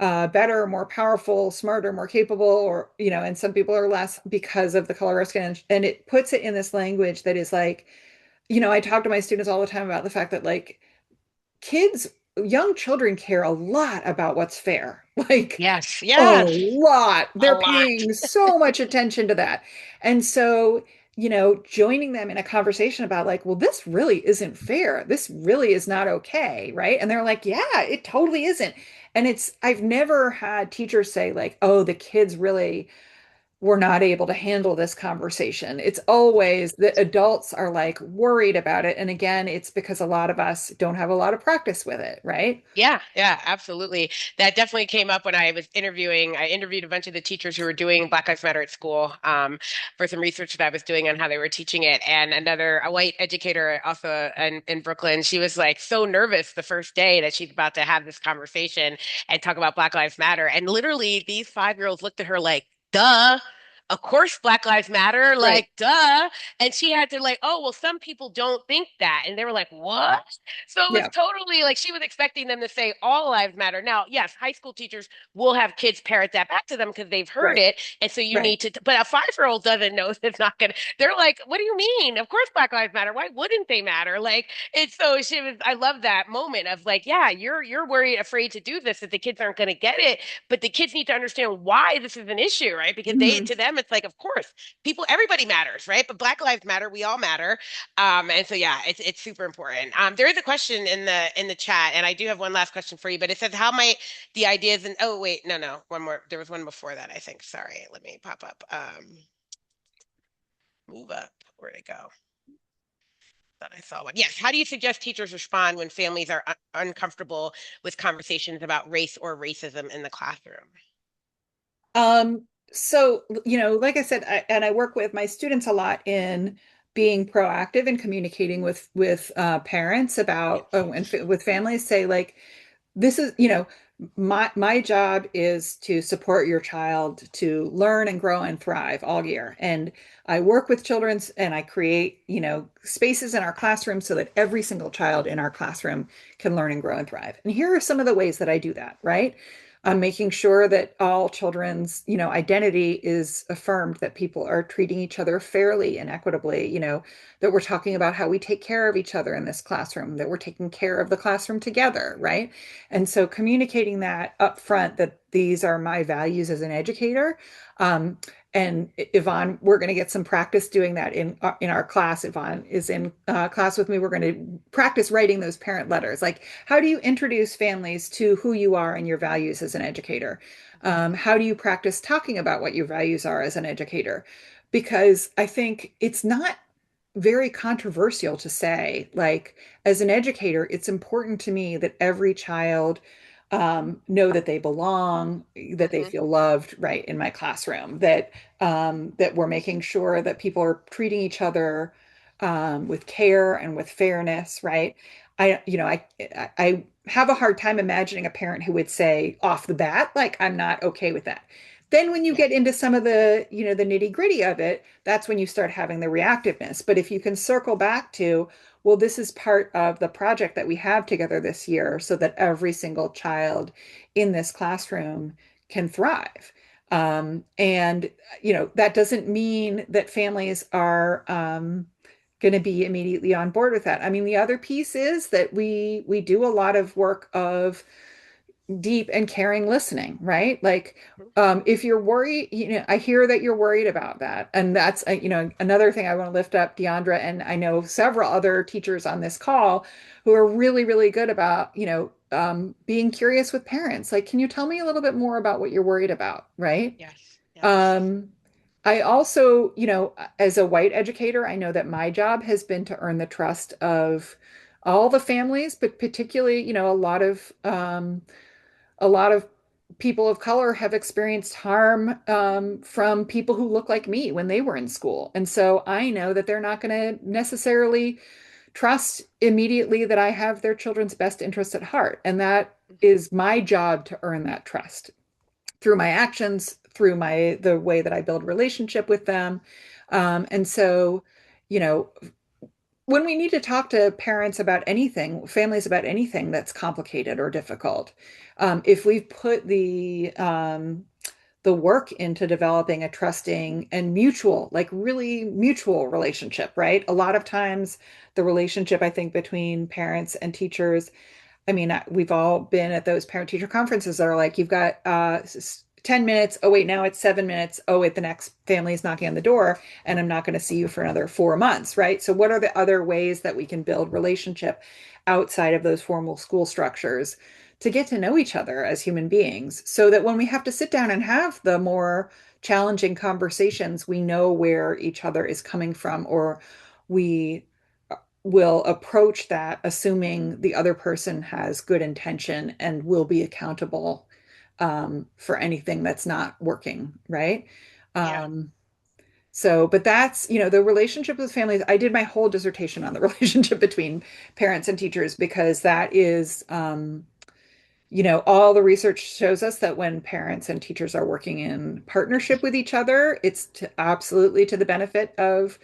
you know better, more powerful, smarter, more capable, or and some people are less because of the color of skin, and it puts it in this language that is like I talk to my students all the time about the fact that like kids, young children care a lot about what's fair. Like Yes. a Yes. lot. A They're lot. paying so much attention to that. And so, joining them in a conversation about like, well, this really isn't fair. This really is not okay, right? And they're like, yeah, it totally isn't. And I've never had teachers say like, oh, the kids really we're not able to handle this conversation. It's always the adults are like worried about it. And again, it's because a lot of us don't have a lot of practice with it, right? Yeah, yeah, absolutely. That definitely came up when I was interviewing. I interviewed a bunch of the teachers who were doing Black Lives Matter at school, for some research that I was doing on how they were teaching it. And a white educator also in Brooklyn, she was like so nervous the first day that she's about to have this conversation and talk about Black Lives Matter. And literally, these 5-year-olds looked at her like, duh. Of course, Black Lives Matter, Right. like, duh. And she had to like, oh, well, some people don't think that. And they were like, what? So it was Yeah. totally like she was expecting them to say all lives matter. Now, yes, high school teachers will have kids parrot that back to them because they've heard Right. it. And so you Right. need to, but a 5-year-old doesn't know it's not going to, they're like, what do you mean? Of course Black Lives Matter. Why wouldn't they matter? Like it's so she was, I love that moment of like, yeah, you're worried, afraid to do this, that the kids aren't going to get it. But the kids need to understand why this is an issue, right? Because they, Mhm. to them, it's like, of course, people, everybody matters, right? But Black Lives Matter, we all matter. And so yeah, it's super important. There is a question in the chat, and I do have one last question for you, but it says, how might the ideas and oh wait, no, one more. There was one before that, I think. Sorry, let me pop up. Move up. Where'd it go? Thought I saw one. Yes. How do you suggest teachers respond when families are uncomfortable with conversations about race or racism in the classroom? Um, so, like I said, I work with my students a lot in being proactive and communicating with parents about and with families. Say like, this is, my job is to support your child to learn and grow and thrive all year. And I work with children's and I create, spaces in our classroom so that every single child in our classroom can learn and grow and thrive. And here are some of the ways that I do that, right? I'm making sure that all children's, identity is affirmed, that people are treating each other fairly and equitably, that we're talking about how we take care of each other in this classroom, that we're taking care of the classroom together, right? And so communicating that up front, that these are my values as an educator. And Yvonne, we're going to get some practice doing that in our class. Yvonne is in class with me. We're going to practice writing those parent letters. Like, how do you introduce families to who you are and your values as an educator? How do you practice talking about what your values are as an educator? Because I think it's not very controversial to say, like, as an educator, it's important to me that every child know that they belong, that they Hmm. feel loved, right, in my classroom, that we're making sure that people are treating each other with care and with fairness, right? I have a hard time imagining a parent who would say off the bat, like, I'm not okay with that. Then when you Yeah. get into some of the, the nitty gritty of it, that's when you start having the reactiveness. But if you can circle back to, well, this is part of the project that we have together this year so that every single child in this classroom can thrive. And, that doesn't mean that families are going to be immediately on board with that. I mean, the other piece is that we do a lot of work of deep and caring listening, right? Like, if you're worried, I hear that you're worried about that. And that's, another thing I want to lift up, Deandra, and I know several other teachers on this call who are really, really good about, being curious with parents. Like, can you tell me a little bit more about what you're worried about, right? Yes. Yes. Um, I also, as a white educator, I know that my job has been to earn the trust of all the families, but particularly, a lot of people of color have experienced harm from people who look like me when they were in school. And so I know that they're not going to necessarily trust immediately that I have their children's best interests at heart. And that Mhm. is my job to earn that trust through my actions, through the way that I build relationship with them. And so, you know, when we need to talk to parents about anything, families about anything that's complicated or difficult, if we've put the work into developing a trusting and mutual, like really mutual relationship, right? A lot of times, the relationship I think between parents and teachers, I mean, we've all been at those parent teacher conferences that are like, you've got 10 minutes. Oh, wait, now it's 7 minutes. Oh, wait, the next family is knocking on the door, and I'm not going to see you for another 4 months, right? So, what are the other ways that we can build relationship outside of those formal school structures to get to know each other as human beings so that when we have to sit down and have the more challenging conversations, we know where each other is coming from, or we will approach that assuming the other person has good intention and will be accountable for anything that's not working, right? Yeah. Um, but that's, the relationship with families. I did my whole dissertation on the relationship between parents and teachers because that is, all the research shows us that when parents and teachers are working in partnership with each other, it's absolutely to the benefit of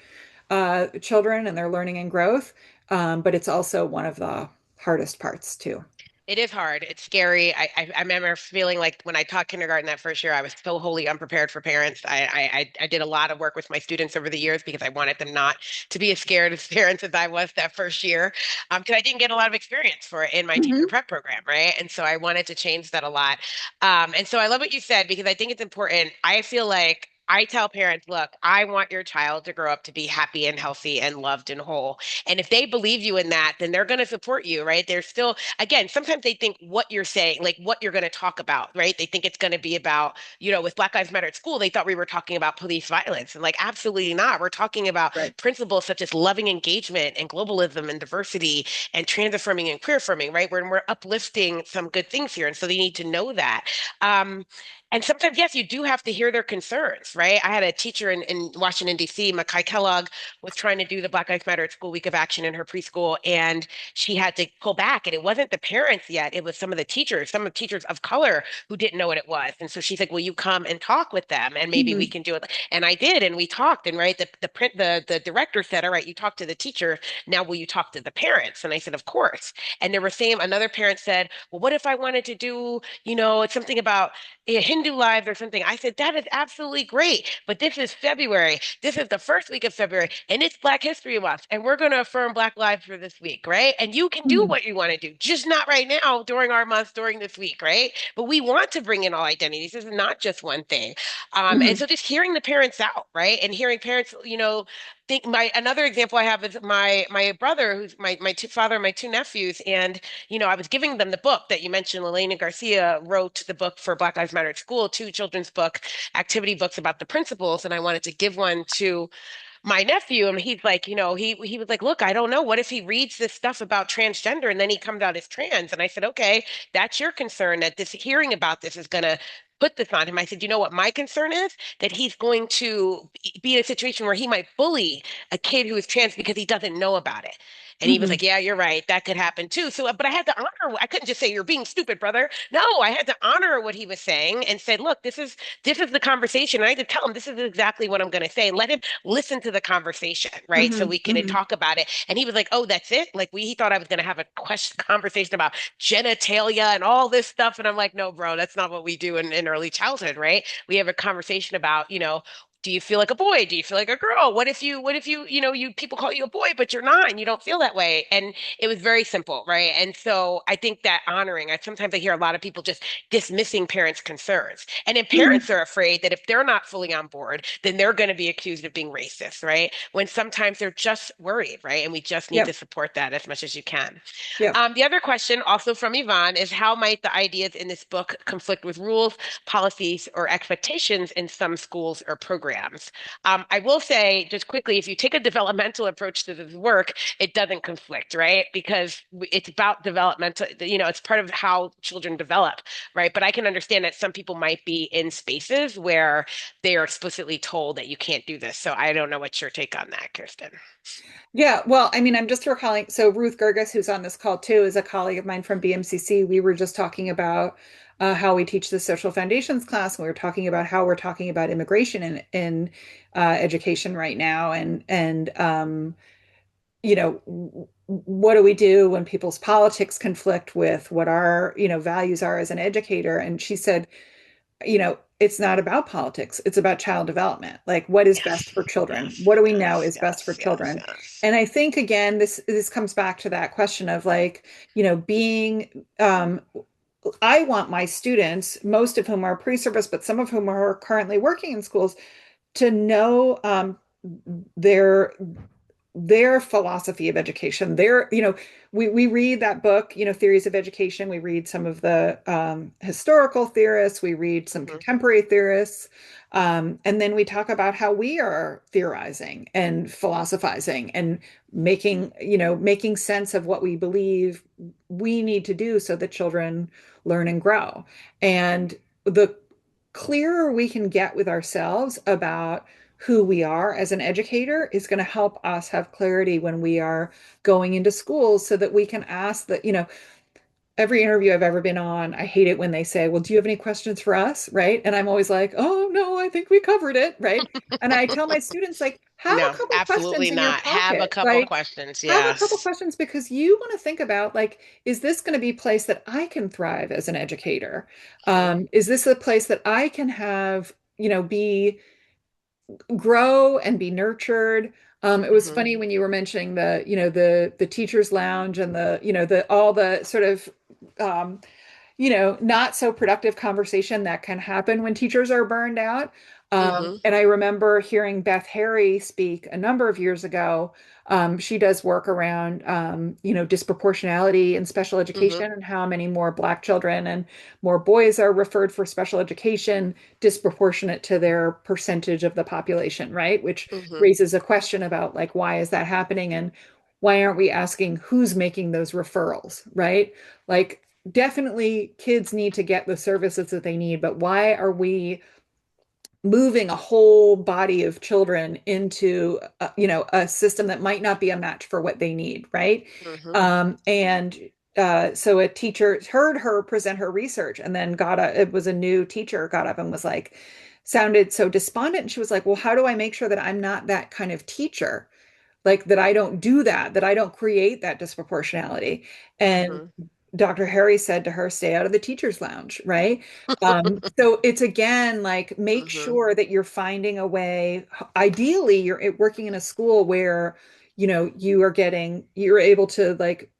children and their learning and growth. But it's also one of the hardest parts too. It is hard. It's scary. I remember feeling like when I taught kindergarten that first year, I was so wholly unprepared for parents. I did a lot of work with my students over the years because I wanted them not to be as scared as parents as I was that first year. Because I didn't get a lot of experience for it in my teacher Hmm. prep program, right? And so I wanted to change that a lot. And so I love what you said because I think it's important. I feel like I tell parents, look, I want your child to grow up to be happy and healthy and loved and whole. And if they believe you in that, then they're going to support you, right? They're still, again, sometimes they think what you're saying, like what you're going to talk about, right? They think it's going to be about, with Black Lives Matter at school, they thought we were talking about police violence. And like, absolutely not. We're talking about Right. principles such as loving engagement and globalism and diversity and trans affirming and queer affirming, right? We're uplifting some good things here. And so they need to know that. Um, and sometimes, yes, you do have to hear their concerns, right? I had a teacher in Washington, D.C., Makai Kellogg, was trying to do the Black Lives Matter at School Week of Action in her preschool, and she had to pull back. And it wasn't the parents yet; it was some of the teachers, some of the teachers of color who didn't know what it was. And so she's like, "Will you come and talk with them, and maybe we Hmm. can do it?" And I did, and we talked. And right, the director said, "All right, you talked to the teacher. Now will you talk to the parents?" And I said, "Of course." And there were same another parent said, "Well, what if I wanted to do, it's something about Hindu lives or something?" I said, "That is absolutely great, but this is February. This is the first week of February, and it's Black History Month, and we're going to affirm Black lives for this week, right? And you can do Hmm. what you want to do, just not right now during our month, during this week, right? But we want to bring in all identities. This is not just one thing." And Hmm. so just hearing the parents out, right? And hearing parents, think my another example I have is my brother, who's my two father and my two nephews, and I was giving them the book that you mentioned. Elena Garcia wrote the book for Black Lives Matter at School, two children's book activity books about the principles, and I wanted to give one to my nephew, and he's like, he was like, look, I don't know. What if he reads this stuff about transgender and then he comes out as trans? And I said, okay, that's your concern that this hearing about this is going to put this on him. I said, you know what my concern is? That he's going to be in a situation where he might bully a kid who is trans because he doesn't know about it. And he was Hmm. like, yeah, you're right. That could happen too. So, but I had to honor, I couldn't just say, you're being stupid, brother. No, I had to honor what he was saying and said, look, this is the conversation. And I had to tell him this is exactly what I'm going to say. Let him listen to the conversation, right? So Hmm. we can Hmm. talk about it. And he was like, "Oh, that's it." Like he thought I was going to have a conversation about genitalia and all this stuff. And I'm like, "No, bro, that's not what we do in early childhood, right? We have a conversation about, do you feel like a boy? Do you feel like a girl? What if you, you people call you a boy, but you're not, and you don't feel that way?" And it was very simple, right? And so I think that honoring, sometimes I hear a lot of people just dismissing parents' concerns. And then Hmm. parents are afraid that if they're not fully on board, then they're going to be accused of being racist, right? When sometimes they're just worried, right? And we just need to Yep. support that as much as you can. Yep. The other question, also from Yvonne, is how might the ideas in this book conflict with rules, policies, or expectations in some schools or programs? I will say, just quickly, if you take a developmental approach to this work, it doesn't conflict, right? Because it's about developmental, it's part of how children develop, right? But I can understand that some people might be in spaces where they are explicitly told that you can't do this. So I don't know what's your take on that, Kirsten. Yeah, well, I mean, I'm just recalling. So Ruth Gerges, who's on this call too, is a colleague of mine from BMCC. We were just talking about how we teach the social foundations class, and we were talking about how we're talking about immigration in education right now, and what do we do when people's politics conflict with what our values are as an educator? And she said, it's not about politics. It's about child development. Like, what is best Yes, for children? yes, What do we know yes, is best for yes, yes, children? yes. And I think again, this comes back to that question of like, being I want my students, most of whom are pre-service, but some of whom are currently working in schools, to know their their philosophy of education. We read that book, Theories of Education. We read some of the historical theorists. We read some Hmm. contemporary theorists. And then we talk about how we are theorizing and philosophizing and making sense of what we believe we need to do so that children learn and grow. And the clearer we can get with ourselves about who we are as an educator is going to help us have clarity when we are going into schools so that we can ask that, every interview I've ever been on, I hate it when they say, "Well, do you have any questions for us?" Right? And I'm always like, "Oh, no, I think we covered it." Right? And I tell my students, like, have a No, couple questions absolutely in your not. Have a pocket. couple Like, questions. have a couple Yes. questions because you want to think about, like, is this going to be a place that I can thrive as an educator? Hmm. Is this a place that I can have, be grow and be nurtured. It was Hmm. funny when you were mentioning the teachers lounge and the all the sort of um, not so productive conversation that can happen when teachers are burned out. Hmm. And I remember hearing Beth Harry speak a number of years ago. She does work around, disproportionality in special Hmm. education and how many more Black children and more boys are referred for special education disproportionate to their percentage of the population, right? Which Hmm. raises a question about like, why is that happening? And why aren't we asking who's making those referrals, right? Like, definitely kids need to get the services that they need, but why are we moving a whole body of children into a system that might not be a match for what they need, right? Hmm. So a teacher heard her present her research and then it was a new teacher got up and was like, sounded so despondent. And she was like, well, how do I make sure that I'm not that kind of teacher? Like that I don't do that, that I don't create that disproportionality. And Hmm. Dr. Harry said to her, stay out of the teacher's lounge, right? So it's again like make Hmm. sure that you're finding a way. Ideally, you're working in a school where, you're able to like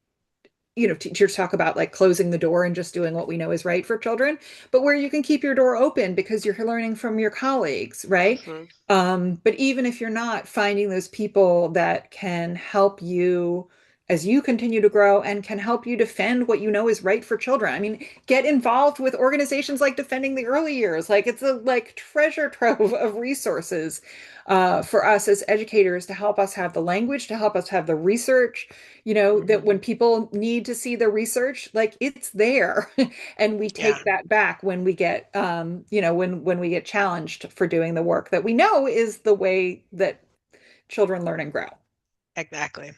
teachers talk about like closing the door and just doing what we know is right for children, but where you can keep your door open because you're learning from your colleagues, right? Hmm. But even if you're not, finding those people that can help you as you continue to grow and can help you defend what you know is right for children. I mean, get involved with organizations like Defending the Early Years. Like it's a like treasure trove of resources for us as educators to help us have the language, to help us have the research, that Hmm. when people need to see the research, like it's there. And we Yeah. take that back when we get, when we get challenged for doing the work that we know is the way that children learn and grow. Exactly.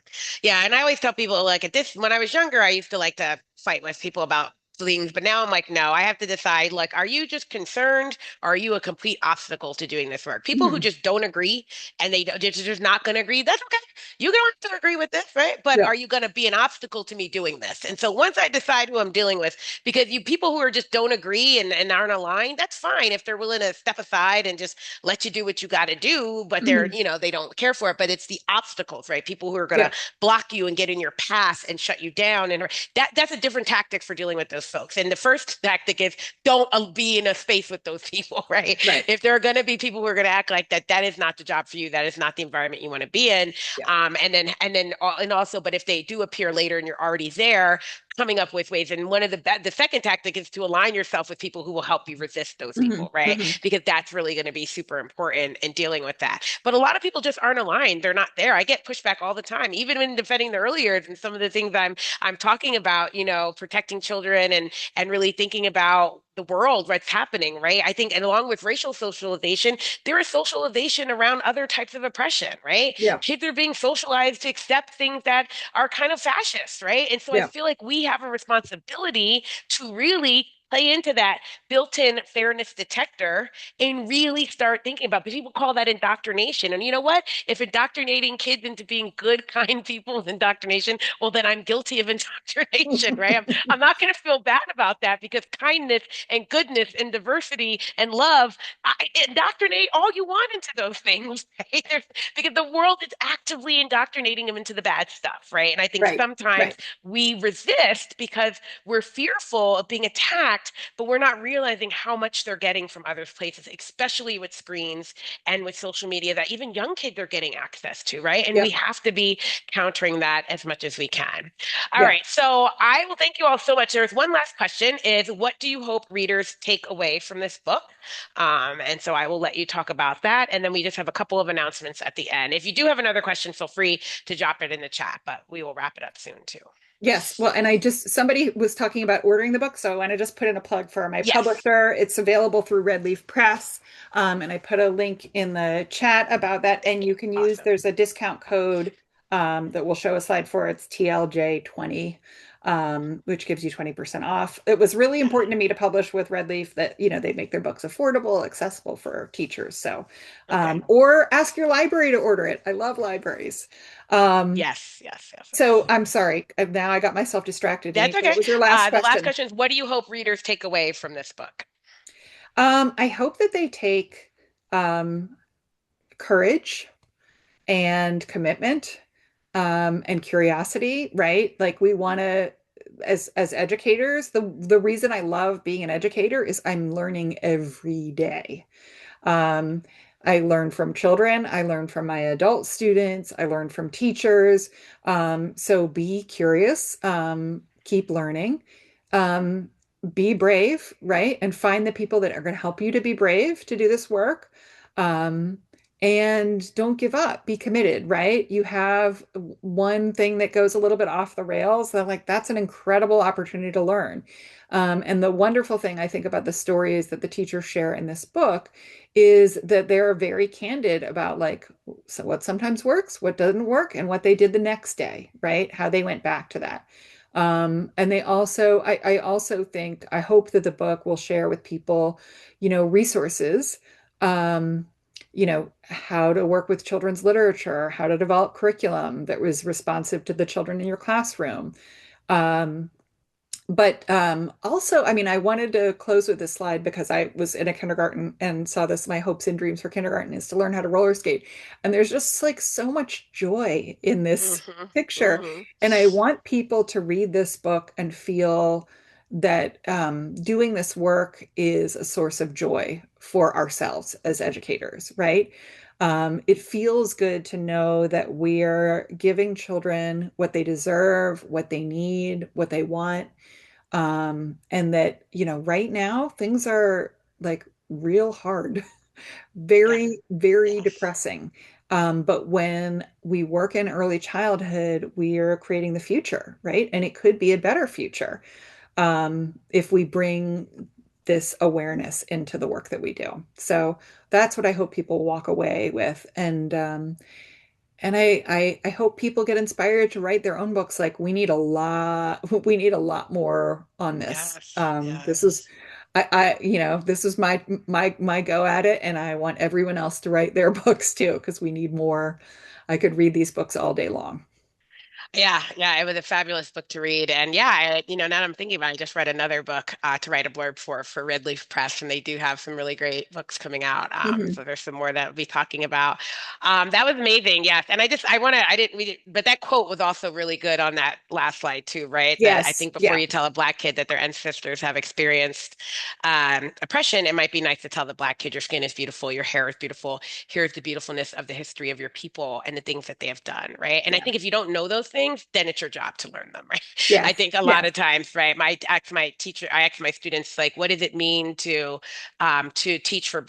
Yeah, and I always tell people like at this when I was younger, I used to like to fight with people about things, but now I'm like, no, I have to decide like, are you just concerned or are you a complete obstacle to doing this work? People who Mhm. just don't agree and they're just not going to agree, that's okay. You don't have to agree with this, right? But Yeah. are you going to be an obstacle to me doing this? And so once I decide who I'm dealing with, because you people who are just don't agree and aren't aligned, that's fine if they're willing to step aside and just let you do what you got to do, but they're, Mhm. they don't care for it. But it's the obstacles, right? People who are going to Yeah. block you and get in your path and shut you down. And that's a different tactic for dealing with those folks. And the first tactic is don't be in a space with those people, right? Right. If there are going to be people who are going to act like that, that is not the job for you. That is not the environment you want to be in. Yeah. And also, but if they do appear later and you're already there, coming up with ways. And one of the second tactic is to align yourself with people who will help you resist those Hmm. people, right? Hmm. Because that's really going to be super important in dealing with that. But a lot of people just aren't aligned. They're not there. I get pushback all the time, even when defending the early years and some of the things I'm talking about, protecting children and really thinking about the world, what's happening, right? I think, and along with racial socialization, there is socialization around other types of oppression, right? Yeah. Kids are being socialized to accept things that are kind of fascist, right? And so I Yeah. feel like we have a responsibility to really play into that built-in fairness detector and really start thinking about, because people call that indoctrination. And you know what? If indoctrinating kids into being good, kind people is indoctrination, well, then I'm guilty of indoctrination, right? I'm not going to feel bad about that because kindness and goodness and diversity and love, indoctrinate all you want into those things, right? Because the world is actively indoctrinating them into the bad stuff, right? And I think Right. sometimes Right. we resist because we're fearful of being attacked interact, but we're not realizing how much they're getting from other places, especially with screens and with social media that even young kids are getting access to, right? And we Yep. have to be countering that as much as we can. All Yep. right, so I will thank you all so much. There's one last question is what do you hope readers take away from this book? And so I will let you talk about that. And then we just have a couple of announcements at the end. If you do have another question, feel free to drop it in the chat, but we will wrap it up soon too. Yes. Well, and somebody was talking about ordering the book, so I want to just put in a plug for my Yes, publisher. It's available through Red Leaf Press. And I put a link in the chat about that. And you can use, awesome. there's a discount code that will show a slide for. It's TLJ20, which gives you 20% off. It was really Yeah. important to me to publish with Red Leaf that, they make their books affordable, accessible for teachers. So, Okay. or ask your library to order it. I love libraries. Um, Yes, yes, yes, so yes. I'm sorry. Now I got myself distracted. That's Denisha, what okay. was your last The last question? question is what do you hope readers take away from this book? I hope that they take um, courage and commitment and curiosity, right? Like we want to, as educators, the reason I love being an educator is I'm learning every day. Um, I learn from children, I learn from my adult students, I learn from teachers. So be curious, keep learning, um, be brave, right? And find the people that are going to help you to be brave to do this work. Um, and don't give up, be committed, right? You have one thing that goes a little bit off the rails, that like that's an incredible opportunity to learn. And the wonderful thing I think about the stories that the teachers share in this book is that they're very candid about like so what sometimes works, what doesn't work, and what they did the next day, right? How they went back to that. And they also, I also think, I hope that the book will share with people, resources, um, how to work with children's literature, how to develop curriculum that was responsive to the children in your classroom. Um, but also, I mean, I wanted to close with this slide because I was in a kindergarten and saw this. My hopes and dreams for kindergarten is to learn how to roller skate. And there's just like so much joy in this Hmm. picture. Hmm. And I want people to read this book and feel that doing this work is a source of joy for ourselves as educators, right? It feels good to know that we're giving children what they deserve, what they need, what they want, and that, right now things are like real hard, Yeah. very, very Yes. depressing. But when we work in early childhood, we are creating the future, right? And it could be a better future if we bring this awareness into the work that we do. So that's what I hope people walk away with. And I hope people get inspired to write their own books. Like we need a lot more on this. Yes. This is Yes. this is my go at it, and I want everyone else to write their books too, because we need more. I could read these books all day long. Yeah, yeah, it was a fabulous book to read. And yeah, now that I'm thinking about it, I just read another book to write a blurb for Red Leaf Press, and they do have some really great books coming out. Mhm. So there's some more that we'll be talking about. That was amazing, yes. And I didn't read it, but that quote was also really good on that last slide too, right? That I Yes, think before yeah, you tell a Black kid that their ancestors have experienced oppression, it might be nice to tell the Black kid your skin is beautiful, your hair is beautiful. Here's the beautifulness of the history of your people and the things that they have done, right? And I yeah, think if you don't know those things, then it's your job to learn them, right? I yes, think a lot yes, of times, right? I ask my students, like, what does it mean to teach for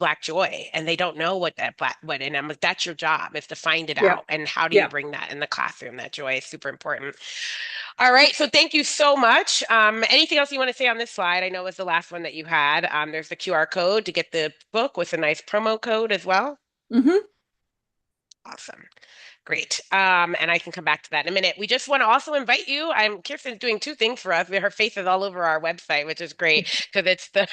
Black joy? And they don't know what that black what, and I'm like, that's your job is to find it yeah, out. And how do you yeah. bring that in the classroom? That joy is super important. All right, so thank you so much. Anything else you want to say on this slide? I know it was the last one that you had. There's the QR code to get the book with a nice promo code as well. Hmm. Awesome. Great. And I can come back to that in a minute. We just want to also invite you. Kirsten's doing two things for us. Her face is all over our website, which is great because it's the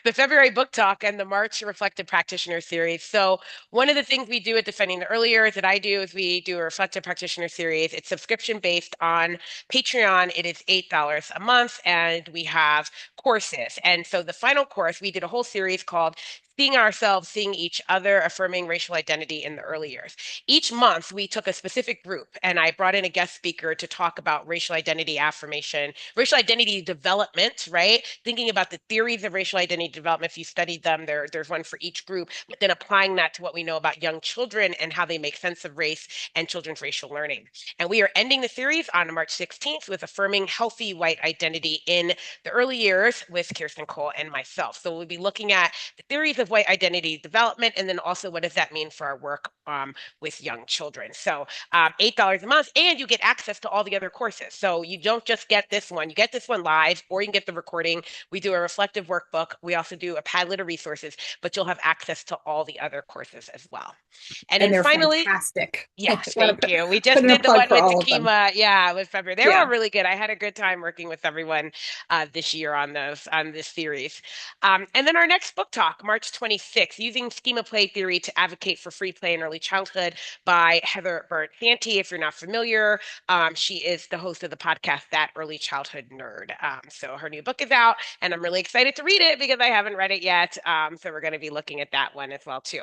the February book talk and the March Reflective Practitioner series. So one of the things we do at Defending the Early Years that I do is we do a Reflective Practitioner series. It's subscription based on Patreon. It is $8 a month, and we have courses. And so the final course, we did a whole series called Seeing Ourselves, Seeing Each Other, Affirming Racial Identity in the Early Years. Each month, we we took a specific group and I brought in a guest speaker to talk about racial identity affirmation, racial identity development, right? Thinking about the theories of racial identity development. If you studied them, there's one for each group, but then applying that to what we know about young children and how they make sense of race and children's racial learning. And we are ending the series on March 16th with affirming healthy white identity in the early years with Kirsten Cole and myself. So we'll be looking at the theories of white identity development, and then also what does that mean for our work with young children. So $8 a month, and you get access to all the other courses. So you don't just get this one, you get this one live, or you can get the recording. We do a reflective workbook. We also do a Padlet of resources, but you'll have access to all the other courses as well. And And then they're finally, fantastic. I yes, want thank to you. We put just in a did the plug one for with all of them. Takima. Yeah, with February. They were all Yeah. really good. I had a good time working with everyone this year on this series. And then our next book talk, March 26th, Using Schema Play Theory to Advocate for Free Play in Early Childhood by Heather Burnt Santee. If you're not familiar, she is the host of the podcast That Early Childhood Nerd. So her new book is out, and I'm really excited to read it because I haven't read it yet. So we're going to be looking at that one as well too.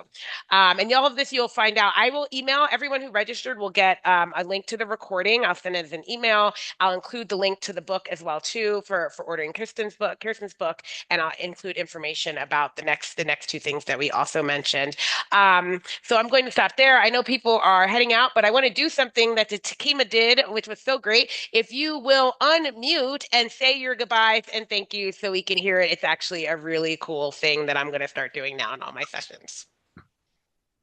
And all of this you'll find out. I will email everyone who registered will get a link to the recording. I'll send it as an email. I'll include the link to the book as well too for ordering Kirsten's book, and I'll include information about the next two things that we also mentioned. So I'm going to stop there. I know people are heading out, but I want to do something that the Takima did, which was so great. If you will unmute and say your goodbyes and thank you so we can hear it, it's actually a really cool thing that I'm going to start doing now in all my sessions.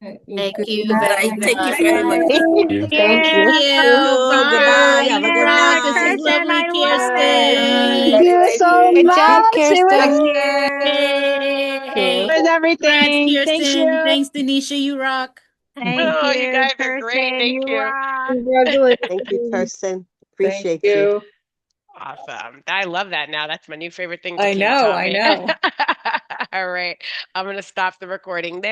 Thank you very Goodbye. Thank you very much. much. Thank you. Thank Thank you. you. Goodbye. Bye. Have a You good rock. This was night. Kirsten, lovely, I Thank won. Kirsten. you Thank so you. Good job, much. It Kirsten. was Thank It Yay. was Congrats, everything. Thank Kirsten. you. Thanks, Denisha. You rock. Thank Oh, you you, guys are great. Kirsten. Thank You you. rock. Thank you, Congratulations. Kirsten. Thank Appreciate you. you. Awesome. I love that now. That's my new favorite thing I Takima know. taught I me. know. All right. I'm going to stop the recording there.